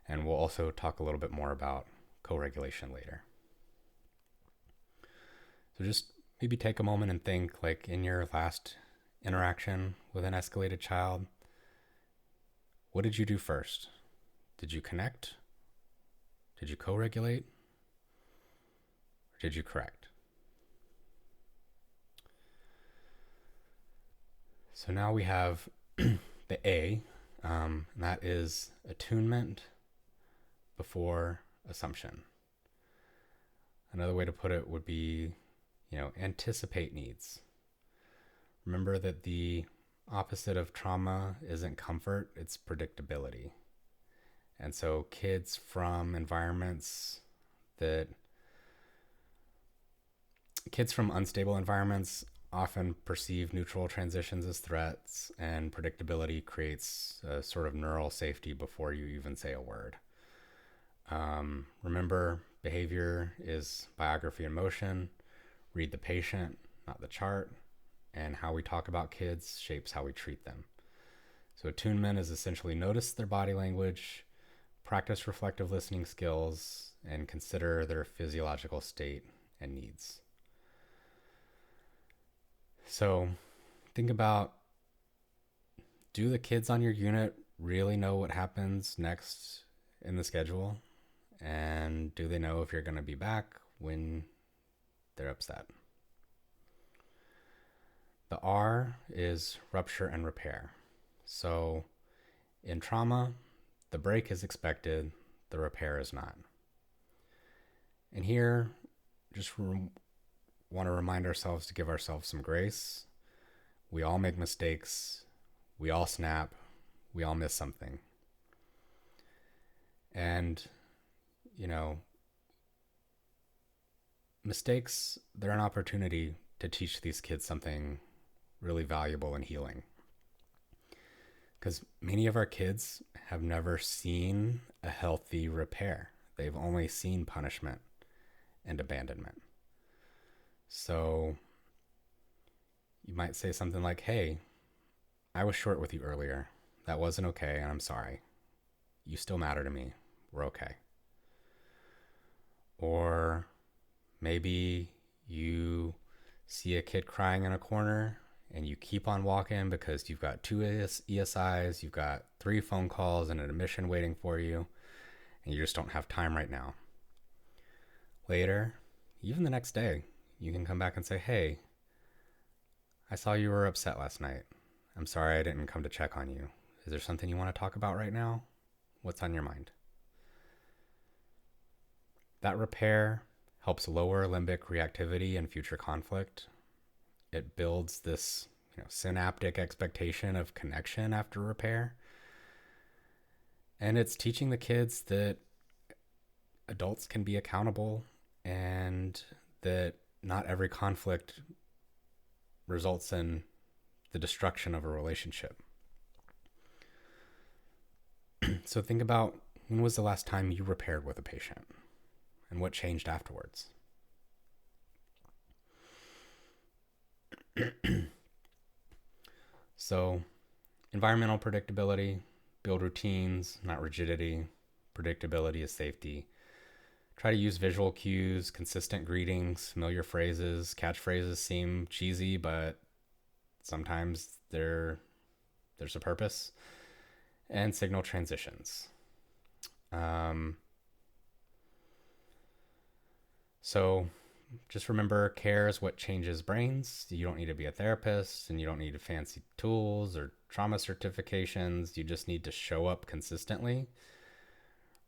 And we'll also talk a little bit more about co-regulation later. So just maybe take a moment and think, like, in your last interaction with an escalated child, what did you do first? Did you connect? Did you co-regulate? Or did you correct? So now we have the A, and that is attunement before assumption. Another way to put it would be, anticipate needs. Remember that the opposite of trauma isn't comfort, it's predictability. And so kids from unstable environments often perceive neutral transitions as threats, and predictability creates a sort of neural safety before you even say a word. Remember, behavior is biography in motion. Read the patient, not the chart. And how we talk about kids shapes how we treat them. So attunement is essentially notice their body language, practice reflective listening skills, and consider their physiological state and needs. So think about, do the kids on your unit really know what happens next in the schedule? And do they know if you're going to be back when they're upset? The R is rupture and repair. So in trauma, the break is expected, the repair is not. And here, just want to remind ourselves to give ourselves some grace. We all make mistakes. We all snap. We all miss something. And, mistakes, they're an opportunity to teach these kids something really valuable and healing. Because many of our kids have never seen a healthy repair. They've only seen punishment and abandonment. So you might say something like, hey, I was short with you earlier. That wasn't okay, and I'm sorry. You still matter to me. We're okay. Or maybe you see a kid crying in a corner and you keep on walking because you've got 2 ESIs, you've got 3 phone calls and an admission waiting for you, and you just don't have time right now. Later, even the next day, you can come back and say, hey, I saw you were upset last night. I'm sorry I didn't come to check on you. Is there something you want to talk about right now? What's on your mind? That repair helps lower limbic reactivity and future conflict. It builds this, synaptic expectation of connection after repair. And it's teaching the kids that adults can be accountable and that not every conflict results in the destruction of a relationship. So think about, when was the last time you repaired with a patient and what changed afterwards? So, environmental predictability, build routines, not rigidity. Predictability is safety. Try to use visual cues, consistent greetings, familiar phrases. Catchphrases seem cheesy, but sometimes there's a purpose. And signal transitions. So just remember, care is what changes brains. You don't need to be a therapist, and you don't need fancy tools or trauma certifications. You just need to show up consistently.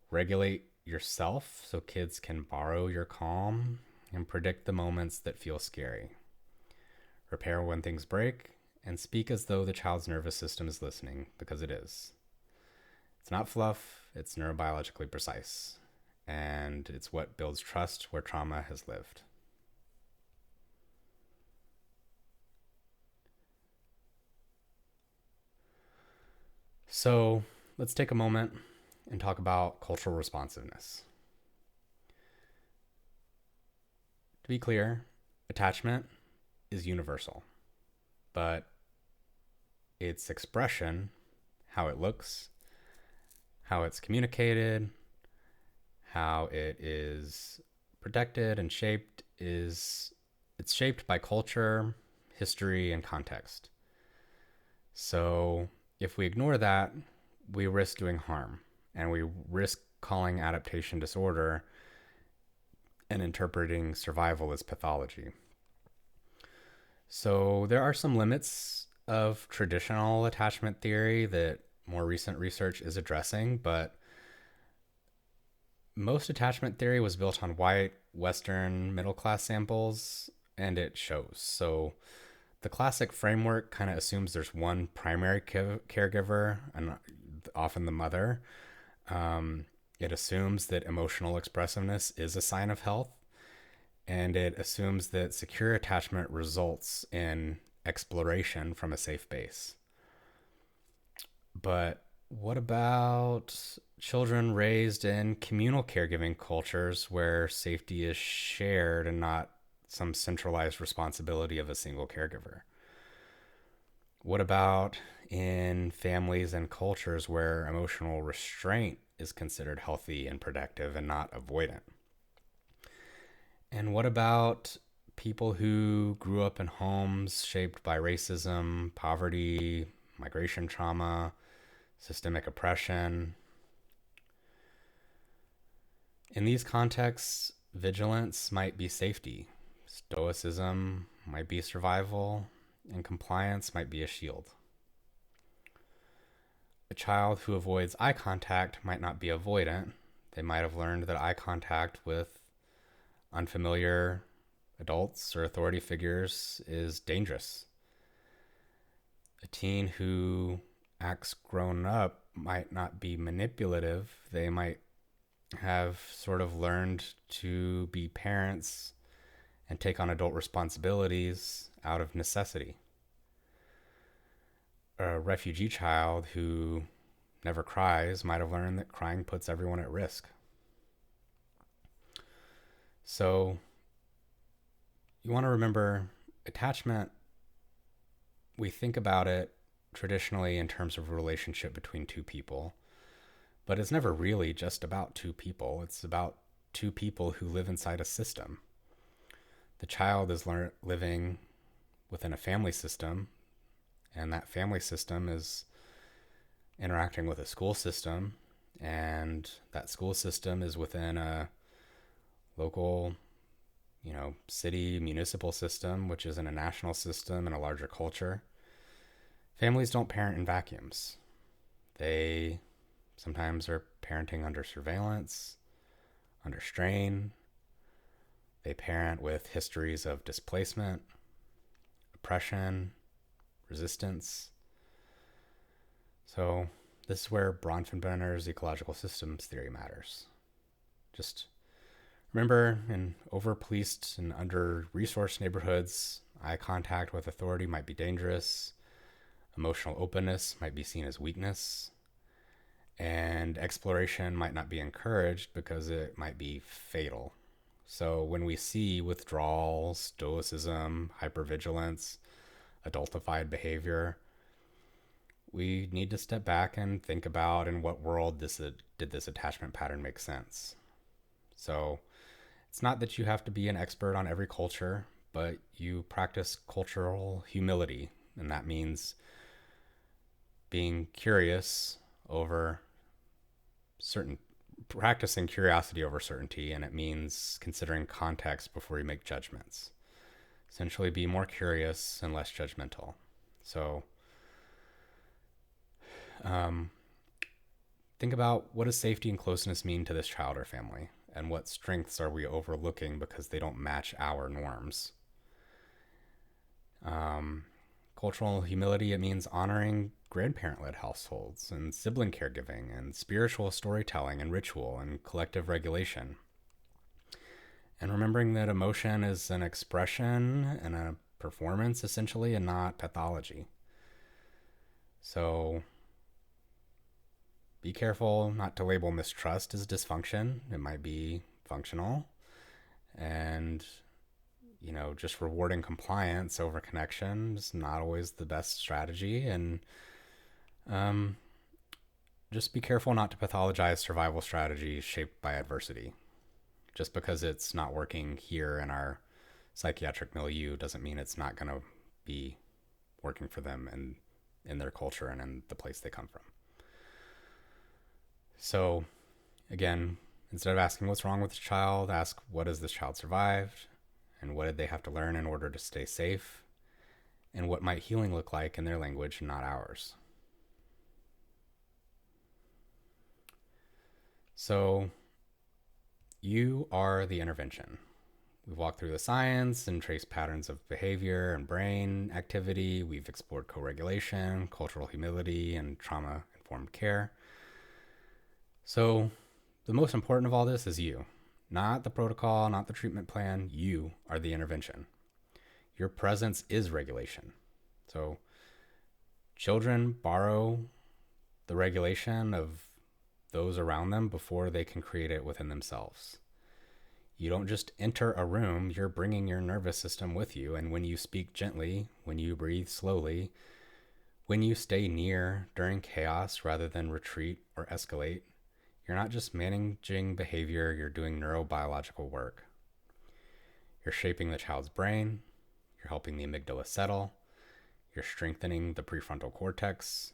Regulate yourself so kids can borrow your calm, and predict the moments that feel scary. Repair when things break, and speak as though the child's nervous system is listening, because it is. It's not fluff, it's neurobiologically precise, and it's what builds trust where trauma has lived. So let's take a moment and talk about cultural responsiveness. To be clear, attachment is universal, but its expression, how it looks, how it's communicated, how it is protected and shaped, it's shaped by culture, history, and context. So if we ignore that, we risk doing harm, and we risk calling adaptation disorder and interpreting survival as pathology. So there are some limits of traditional attachment theory that more recent research is addressing, but most attachment theory was built on white, Western, middle-class samples, and it shows. So the classic framework kind of assumes there's one primary caregiver, and often the mother. It assumes that emotional expressiveness is a sign of health, and it assumes that secure attachment results in exploration from a safe base. But what about children raised in communal caregiving cultures where safety is shared and not some centralized responsibility of a single caregiver? What about in families and cultures where emotional restraint is considered healthy and productive and not avoidant? And what about people who grew up in homes shaped by racism, poverty, migration trauma, systemic oppression? In these contexts, vigilance might be safety, stoicism might be survival, and compliance might be a shield. A child who avoids eye contact might not be avoidant. They might have learned that eye contact with unfamiliar adults or authority figures is dangerous. A teen who acts grown up might not be manipulative. They might have sort of learned to be parents and take on adult responsibilities out of necessity. A refugee child who never cries might have learned that crying puts everyone at risk. So you want to remember, attachment, we think about it traditionally in terms of a relationship between two people, but it's never really just about two people. It's about two people who live inside a system. The child is living within a family system, and that family system is interacting with a school system, and that school system is within a local, city, municipal system, which is in a national system and a larger culture. Families don't parent in vacuums. They sometimes are parenting under surveillance, under strain. They parent with histories of displacement, oppression, resistance. So this is where Bronfenbrenner's ecological systems theory matters. Just Remember, in over-policed and under-resourced neighborhoods, eye contact with authority might be dangerous, emotional openness might be seen as weakness, and exploration might not be encouraged because it might be fatal. So when we see withdrawal, stoicism, hypervigilance, adultified behavior, we need to step back and think about in what world did this attachment pattern make sense. So it's not that you have to be an expert on every culture, but you practice cultural humility, and that means being curious over practicing curiosity over certainty, and it means considering context before you make judgments. Essentially, be more curious and less judgmental. So, think about, what does safety and closeness mean to this child or family, and what strengths are we overlooking because they don't match our norms? Cultural humility, it means honoring grandparent-led households and sibling caregiving and spiritual storytelling and ritual and collective regulation. And remembering that emotion is an expression and a performance, essentially, and not pathology. So be careful not to label mistrust as dysfunction. It might be functional. And just rewarding compliance over connection is not always the best strategy. And just be careful not to pathologize survival strategies shaped by adversity. Just because it's not working here in our psychiatric milieu doesn't mean it's not going to be working for them and in their culture and in the place they come from. So again, instead of asking what's wrong with the child, ask, what has this child survived? And what did they have to learn in order to stay safe? And what might healing look like in their language and not ours? So you are the intervention. We've walked through the science and traced patterns of behavior and brain activity. We've explored co-regulation, cultural humility, and trauma-informed care. So the most important of all this is you. Not the protocol, not the treatment plan. You are the intervention. Your presence is regulation. So children borrow the regulation of those around them before they can create it within themselves. You don't just enter a room, you're bringing your nervous system with you. And when you speak gently, when you breathe slowly, when you stay near during chaos rather than retreat or escalate, you're not just managing behavior, you're doing neurobiological work. You're shaping the child's brain, you're helping the amygdala settle, you're strengthening the prefrontal cortex,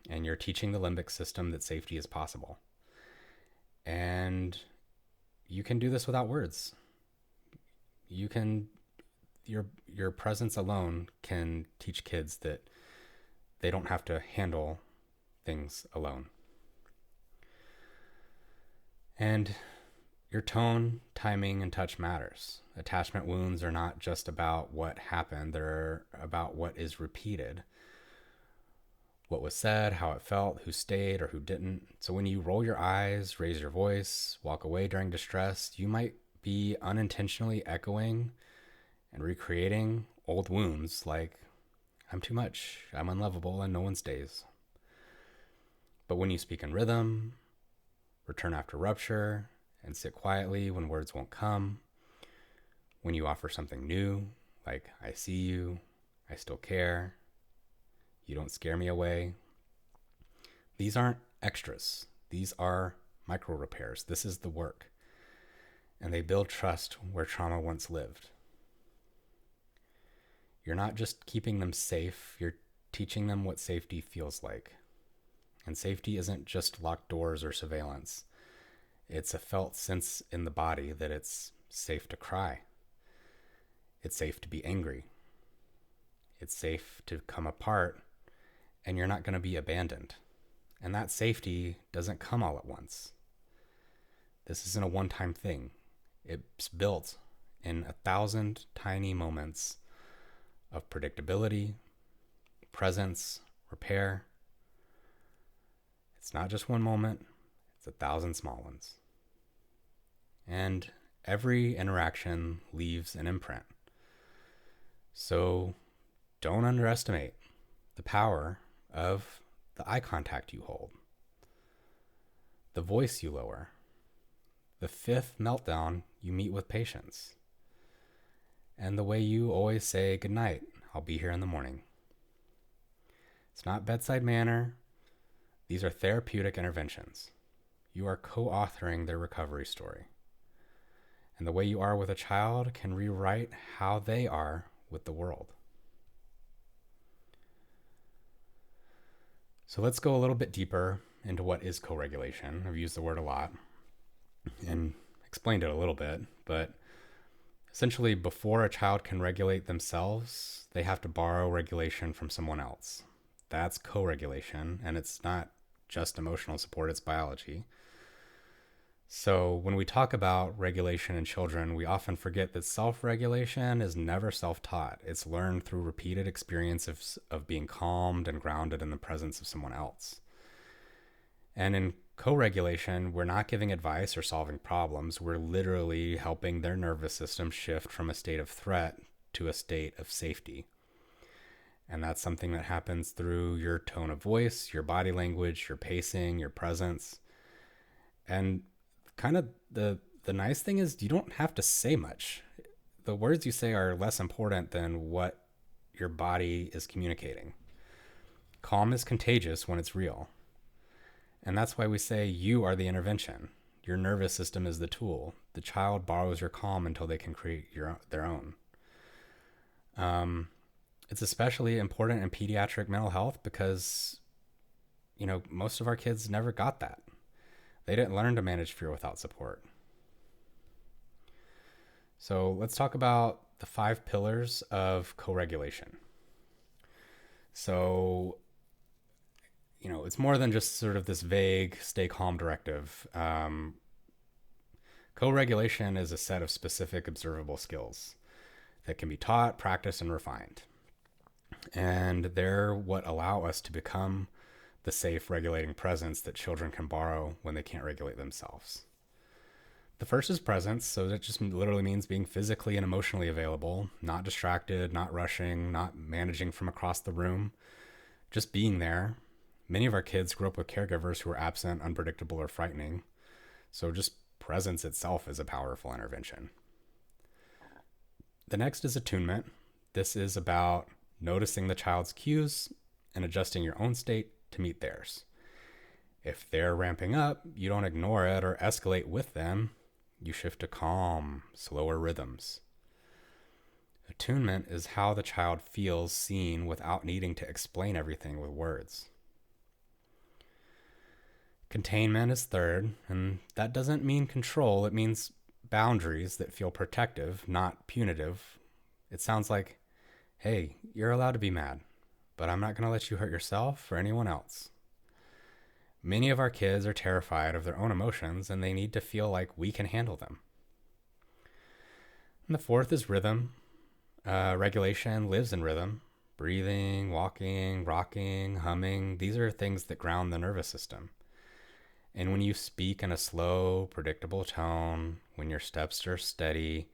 and you're teaching the limbic system that safety is possible. And you can do this without words. Your presence alone can teach kids that they don't have to handle things alone. And your tone, timing, and touch matters. Attachment wounds are not just about what happened, they're about what is repeated. What was said, how it felt, who stayed or who didn't. So when you roll your eyes, raise your voice, walk away during distress, you might be unintentionally echoing and recreating old wounds like, I'm too much, I'm unlovable, and no one stays. But when you speak in rhythm, return after rupture, and sit quietly when words won't come, when you offer something new, like, I see you, I still care, you don't scare me away. These aren't extras. These are micro repairs. This is the work. And they build trust where trauma once lived. You're not just keeping them safe, you're teaching them what safety feels like. And safety isn't just locked doors or surveillance. It's a felt sense in the body that it's safe to cry. It's safe to be angry. It's safe to come apart, and you're not going to be abandoned. And that safety doesn't come all at once. This isn't a one-time thing. It's built in 1,000 tiny moments of predictability, presence, repair. It's not just one moment, it's 1,000 small ones. And Every interaction leaves an imprint. So don't underestimate the power of the eye contact you hold, the voice you lower, the fifth meltdown you meet with patience, and the way you always say, "Good night, I'll be here in the morning." It's not bedside manner. These are therapeutic interventions. You are co-authoring their recovery story. And the way you are with a child can rewrite how they are with the world. So let's go a little bit deeper into what is co-regulation. I've used the word a lot and explained it a little bit, but essentially before a child can regulate themselves, they have to borrow regulation from someone else. That's co-regulation, and it's not just emotional support, it's biology. So when we talk about regulation in children, we often forget that self-regulation is never self-taught. It's learned through repeated experience of being calmed and grounded in the presence of someone else. And in co-regulation, we're not giving advice or solving problems. We're literally helping their nervous system shift from a state of threat to a state of safety. And that's something that happens through your tone of voice, your body language, your pacing, your presence. And kind of the nice thing is you don't have to say much. The words you say are less important than what your body is communicating. Calm is contagious when it's real. And that's why we say you are the intervention. Your nervous system is the tool. The child borrows your calm until they can create their own. It's especially important in pediatric mental health because, most of our kids never got that. They didn't learn to manage fear without support. So let's talk about the 5 pillars of co-regulation. So, it's more than just sort of this vague stay calm directive. Co-regulation is a set of specific observable skills that can be taught, practiced, and refined. And they're what allow us to become the safe regulating presence that children can borrow when they can't regulate themselves. The first is presence, so that just literally means being physically and emotionally available, not distracted, not rushing, not managing from across the room, just being there. Many of our kids grew up with caregivers who were absent, unpredictable, or frightening, so just presence itself is a powerful intervention. The next is attunement. This is about noticing the child's cues and adjusting your own state to meet theirs. If they're ramping up, you don't ignore it or escalate with them. You shift to calm, slower rhythms. Attunement is how the child feels seen without needing to explain everything with words. Containment is third, and that doesn't mean control. It means boundaries that feel protective, not punitive. It sounds like, hey, you're allowed to be mad, but I'm not going to let you hurt yourself or anyone else. Many of our kids are terrified of their own emotions, and they need to feel like we can handle them. And the fourth is rhythm. Regulation lives in rhythm. Breathing, walking, rocking, humming, these are things that ground the nervous system. And when you speak in a slow, predictable tone, when your steps are steady,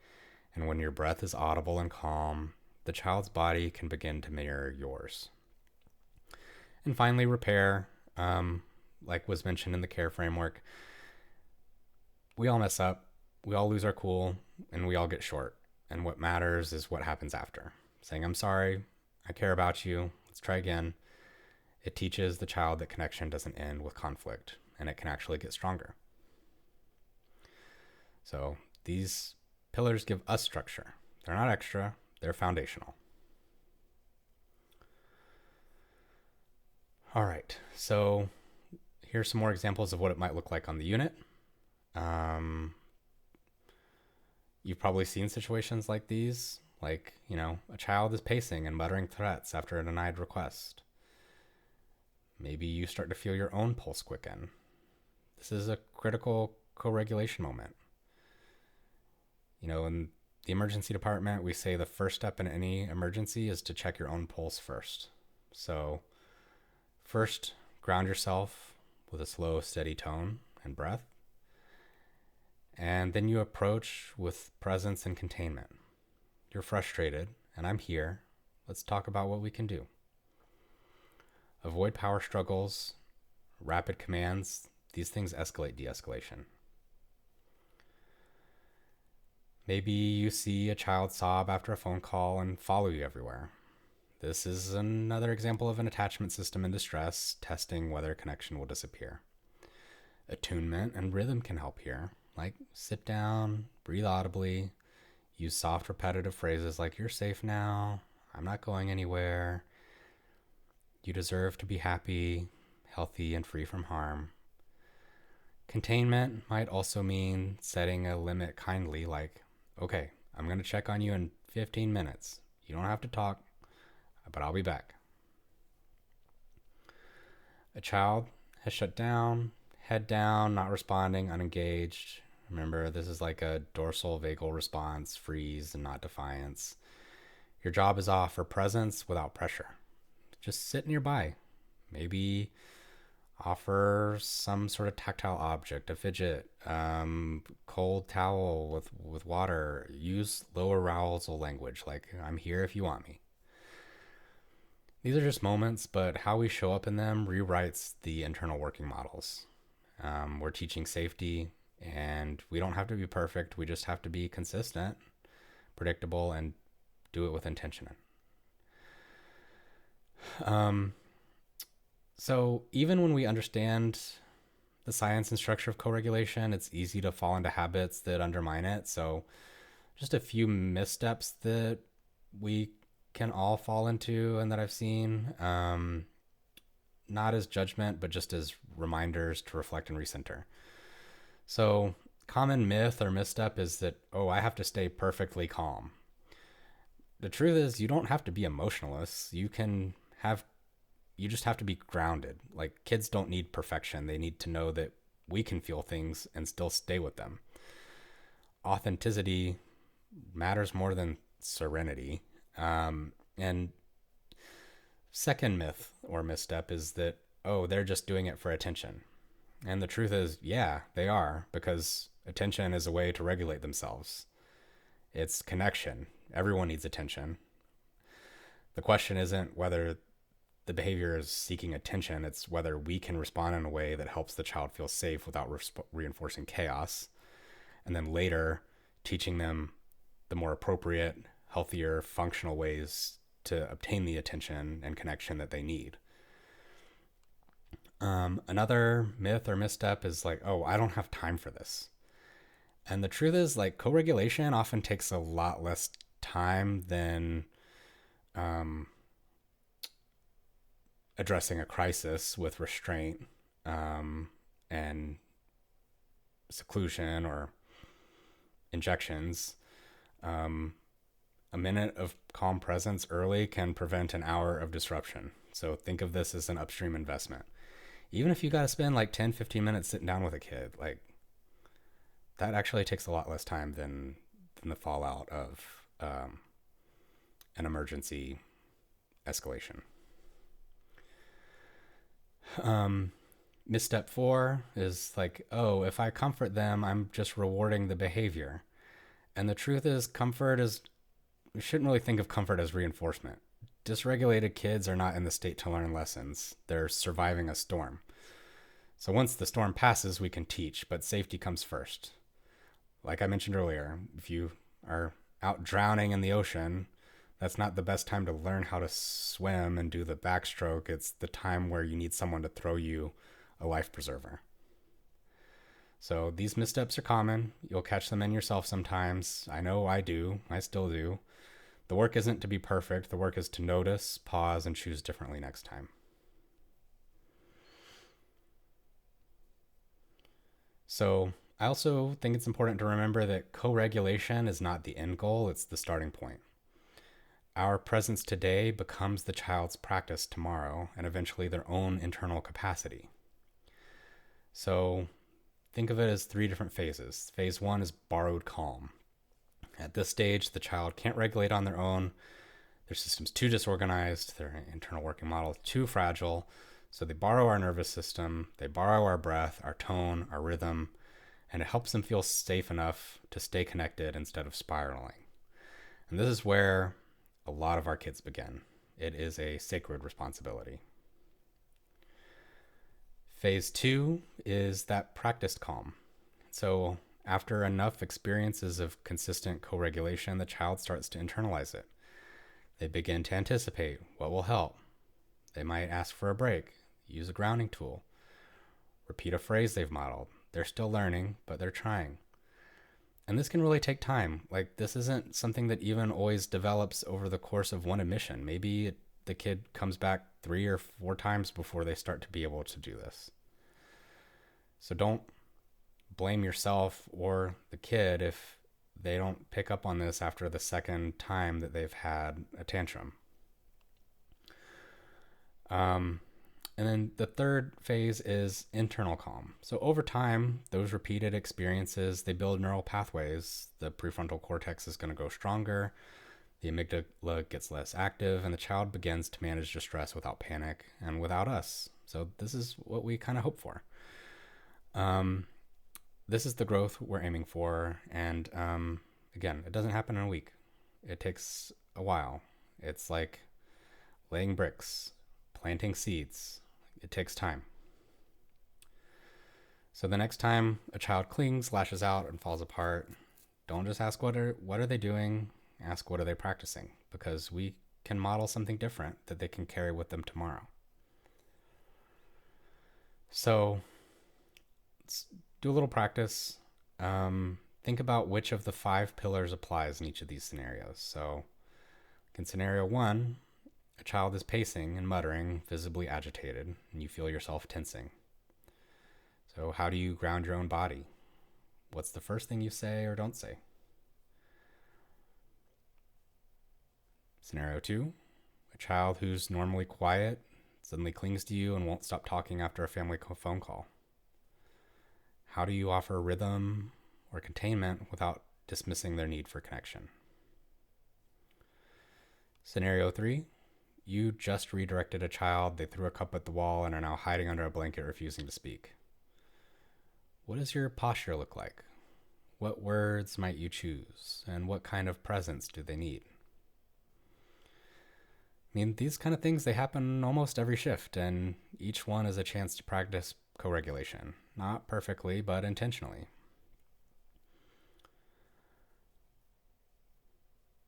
and when your breath is audible and calm, the child's body can begin to mirror yours. And finally, repair. Like was mentioned in the care framework, we all mess up, we all lose our cool, and we all get short. And what matters is what happens after. Saying, I'm sorry, I care about you, let's try again. It teaches the child that connection doesn't end with conflict, and it can actually get stronger. So these pillars give us structure. They're not extra, they're foundational. All right, so here's some more examples of what it might look like on the unit. You've probably seen situations like these, like, a child is pacing and muttering threats after a denied request. Maybe you start to feel your own pulse quicken. This is a critical co-regulation moment. In the emergency department, we say the first step in any emergency is to check your own pulse first. So first, ground yourself with a slow, steady tone and breath. And then you approach with presence and containment. You're frustrated, and I'm here. Let's talk about what we can do. Avoid power struggles, rapid commands. These things escalate de-escalation. Maybe you see a child sob after a phone call and follow you everywhere. This is another example of an attachment system in distress, testing whether connection will disappear. Attunement and rhythm can help here, like sit down, breathe audibly, use soft repetitive phrases like "you're safe now," "I'm not going anywhere," "you deserve to be happy, healthy, and free from harm." Containment might also mean setting a limit kindly, like, "Okay, I'm going to check on you in 15 minutes. You don't have to talk, but I'll be back." A child has shut down, head down, not responding, unengaged. Remember, this is like a dorsal vagal response, freeze and not defiance. Your job is offer presence without pressure. Just sit nearby. Maybe offer some sort of tactile object, a fidget, cold towel with water. Use low arousal language like "I'm here if you want me." These are just moments, but how we show up in them rewrites the internal working models. We're teaching safety, and we don't have to be perfect. We just have to be consistent, predictable, and do it with intention. So even when we understand the science and structure of co-regulation, it's easy to fall into habits that undermine it. So just a few missteps that we can all fall into and that I've seen, not as judgment, but just as reminders to reflect and recenter. So common myth or misstep is that, oh, I have to stay perfectly calm. The truth is you don't have to be emotionless. You just have to be grounded. Like, kids don't need perfection. They need to know that we can feel things and still stay with them. Authenticity matters more than serenity. And second myth or misstep is that, oh, they're just doing it for attention. And the truth is, yeah, they are, because attention is a way to regulate themselves. It's connection. Everyone needs attention. The question isn't whether the behavior is seeking attention, it's whether we can respond in a way that helps the child feel safe without reinforcing chaos. And then later, teaching them the more appropriate, healthier, functional ways to obtain the attention and connection that they need. Another myth or misstep is like, oh, I don't have time for this. And the truth is, like, co-regulation often takes a lot less time than addressing a crisis with restraint and seclusion or injections. A minute of calm presence early can prevent an hour of disruption. So think of this as an upstream investment. Even if you got to spend like 10, 15 minutes sitting down with a kid, like, that actually takes a lot less time than the fallout of an emergency escalation. Misstep 4 is like, oh, if I comfort them, I'm just rewarding the behavior. And the truth is, we shouldn't really think of comfort as reinforcement. Dysregulated kids are not in the state to learn lessons. They're surviving a storm. So once the storm passes, we can teach, but safety comes first. Like I mentioned earlier, if you are out drowning in the ocean, that's not the best time to learn how to swim and do the backstroke. It's the time where you need someone to throw you a life preserver. So these missteps are common. You'll catch them in yourself sometimes. I know I do. I still do. The work isn't to be perfect. The work is to notice, pause, and choose differently next time. So I also think it's important to remember that co-regulation is not the end goal. It's the starting point. Our presence today becomes the child's practice tomorrow and eventually their own internal capacity. So think of it as 3 different phases. Phase 1 is borrowed calm. At this stage, the child can't regulate on their own. Their system's too disorganized. Their internal working model is too fragile. So they borrow our nervous system. They borrow our breath, our tone, our rhythm, and it helps them feel safe enough to stay connected instead of spiraling. And this is where a lot of our kids begin. It is a sacred responsibility. Phase 2 is that practiced calm. So after enough experiences of consistent co-regulation, the child starts to internalize it. They begin to anticipate what will help. They might ask for a break, use a grounding tool, repeat a phrase they've modeled. They're still learning, but they're trying. And this can really take time. Like, this isn't something that even always develops over the course of one admission. Maybe the kid comes back 3 or 4 times before they start to be able to do this. So don't blame yourself or the kid if they don't pick up on this after the second time that they've had a tantrum. And then the third phase is internal calm. So over time, those repeated experiences, they build neural pathways. The prefrontal cortex is going to go stronger. The amygdala gets less active, and the child begins to manage distress without panic and without us. So this is what we kind of hope for. This is the growth we're aiming for. And again, it doesn't happen in a week. It takes a while. It's like laying bricks, planting seeds. It takes time. So the next time a child clings, lashes out, and falls apart, don't just ask what are they doing, ask what are they practicing, because we can model something different that they can carry with them tomorrow. So let's do a little practice. Think about which of the 5 pillars applies in each of these scenarios. So in scenario 1, a child is pacing and muttering, visibly agitated, and you feel yourself tensing. So how do you ground your own body? What's the first thing you say or don't say? Scenario 2, a child who's normally quiet suddenly clings to you and won't stop talking after a family phone call. How do you offer rhythm or containment without dismissing their need for connection? Scenario 3, you just redirected a child, they threw a cup at the wall and are now hiding under a blanket, refusing to speak. What does your posture look like? What words might you choose? And what kind of presence do they need? I mean, these kind of things, they happen almost every shift, and each one is a chance to practice co-regulation. Not perfectly, but intentionally.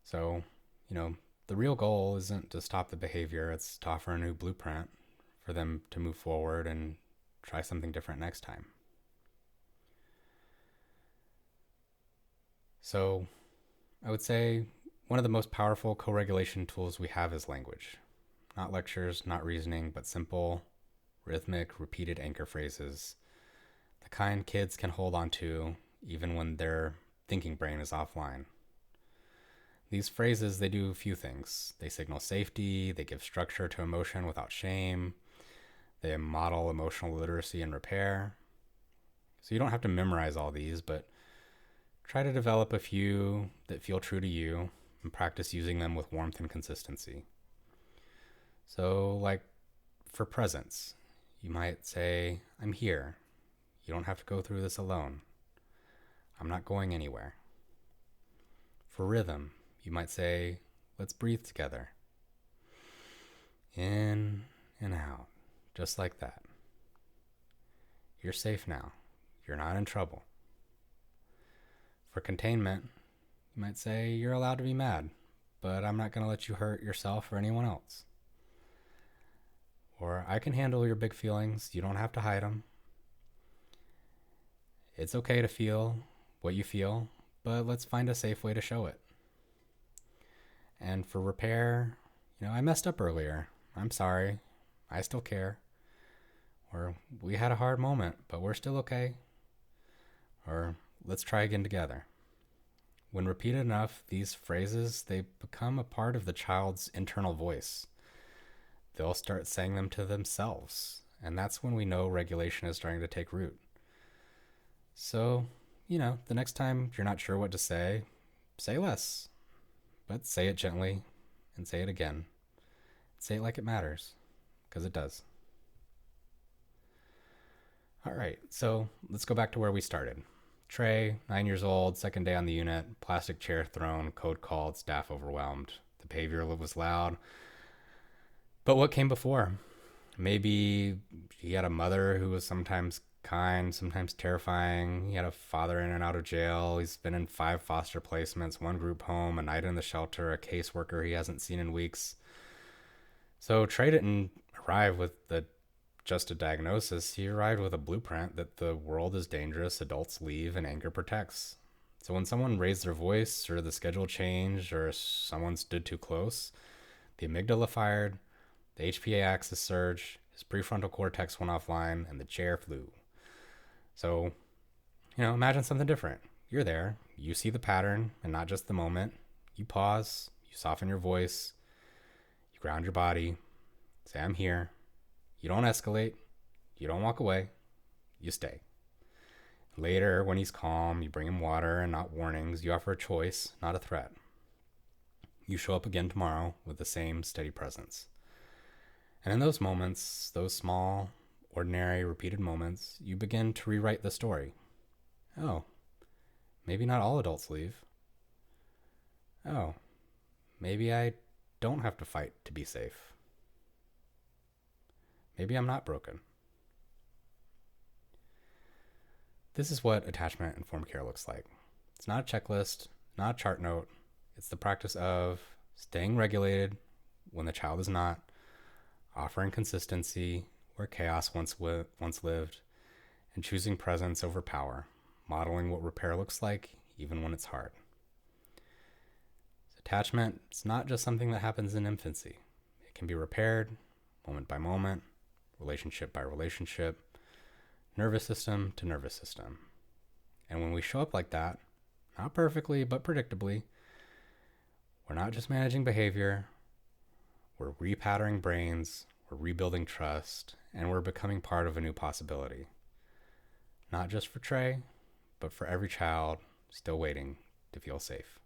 So, the real goal isn't to stop the behavior, it's to offer a new blueprint for them to move forward and try something different next time. So I would say one of the most powerful co-regulation tools we have is language. Not lectures, not reasoning, but simple, rhythmic, repeated anchor phrases. The kind kids can hold on to even when their thinking brain is offline. These phrases, they do a few things. They signal safety, they give structure to emotion without shame, they model emotional literacy and repair. So you don't have to memorize all these, but try to develop a few that feel true to you and practice using them with warmth and consistency. So, like for presence, you might say, I'm here. You don't have to go through this alone. I'm not going anywhere. For rhythm, you might say, let's breathe together. In and out, just like that. You're safe now. You're not in trouble. For containment, you might say, you're allowed to be mad, but I'm not going to let you hurt yourself or anyone else. Or I can handle your big feelings. You don't have to hide them. It's okay to feel what you feel, but let's find a safe way to show it. And for repair, I messed up earlier. I'm sorry. I still care. Or we had a hard moment, but we're still okay. Or let's try again together. When repeated enough, these phrases, they become a part of the child's internal voice. They'll start saying them to themselves. And that's when we know regulation is starting to take root. So, the next time you're not sure what to say less. But say it gently, and say it again. Say it like it matters, because it does. All right, so let's go back to where we started. Trey, 9 years old, second day on the unit, plastic chair thrown, code called, staff overwhelmed. The behavior was loud. But what came before? Maybe he had a mother who was sometimes kind, sometimes terrifying. He had a father in and out of jail. He's been in 5 foster placements, 1 group home, a night in the shelter, a caseworker he hasn't seen in weeks. So Trey didn't arrive with just a diagnosis. He arrived with a blueprint that the world is dangerous, adults leave, and anger protects. So when someone raised their voice, or the schedule changed, or someone stood too close, the amygdala fired, the HPA axis surged, his prefrontal cortex went offline, and the chair flew. So, imagine something different. You're there, you see the pattern, and not just the moment. You pause, you soften your voice, you ground your body, say, I'm here. You don't escalate, you don't walk away, you stay. Later, when he's calm, you bring him water and not warnings. You offer a choice, not a threat. You show up again tomorrow with the same steady presence. And in those moments, those small, ordinary, repeated moments, you begin to rewrite the story. Oh, maybe not all adults leave. Oh, maybe I don't have to fight to be safe. Maybe I'm not broken. This is what attachment-informed care looks like. It's not a checklist, not a chart note. It's the practice of staying regulated when the child is not, offering consistency where chaos once lived, and choosing presence over power, modeling what repair looks like even when it's hard. Attachment, it's not just something that happens in infancy. It can be repaired moment by moment, relationship by relationship, nervous system to nervous system. And when we show up like that, not perfectly, but predictably, we're not just managing behavior, we're repatterning brains, we're rebuilding trust, and we're becoming part of a new possibility. Not just for Trey, but for every child still waiting to feel safe.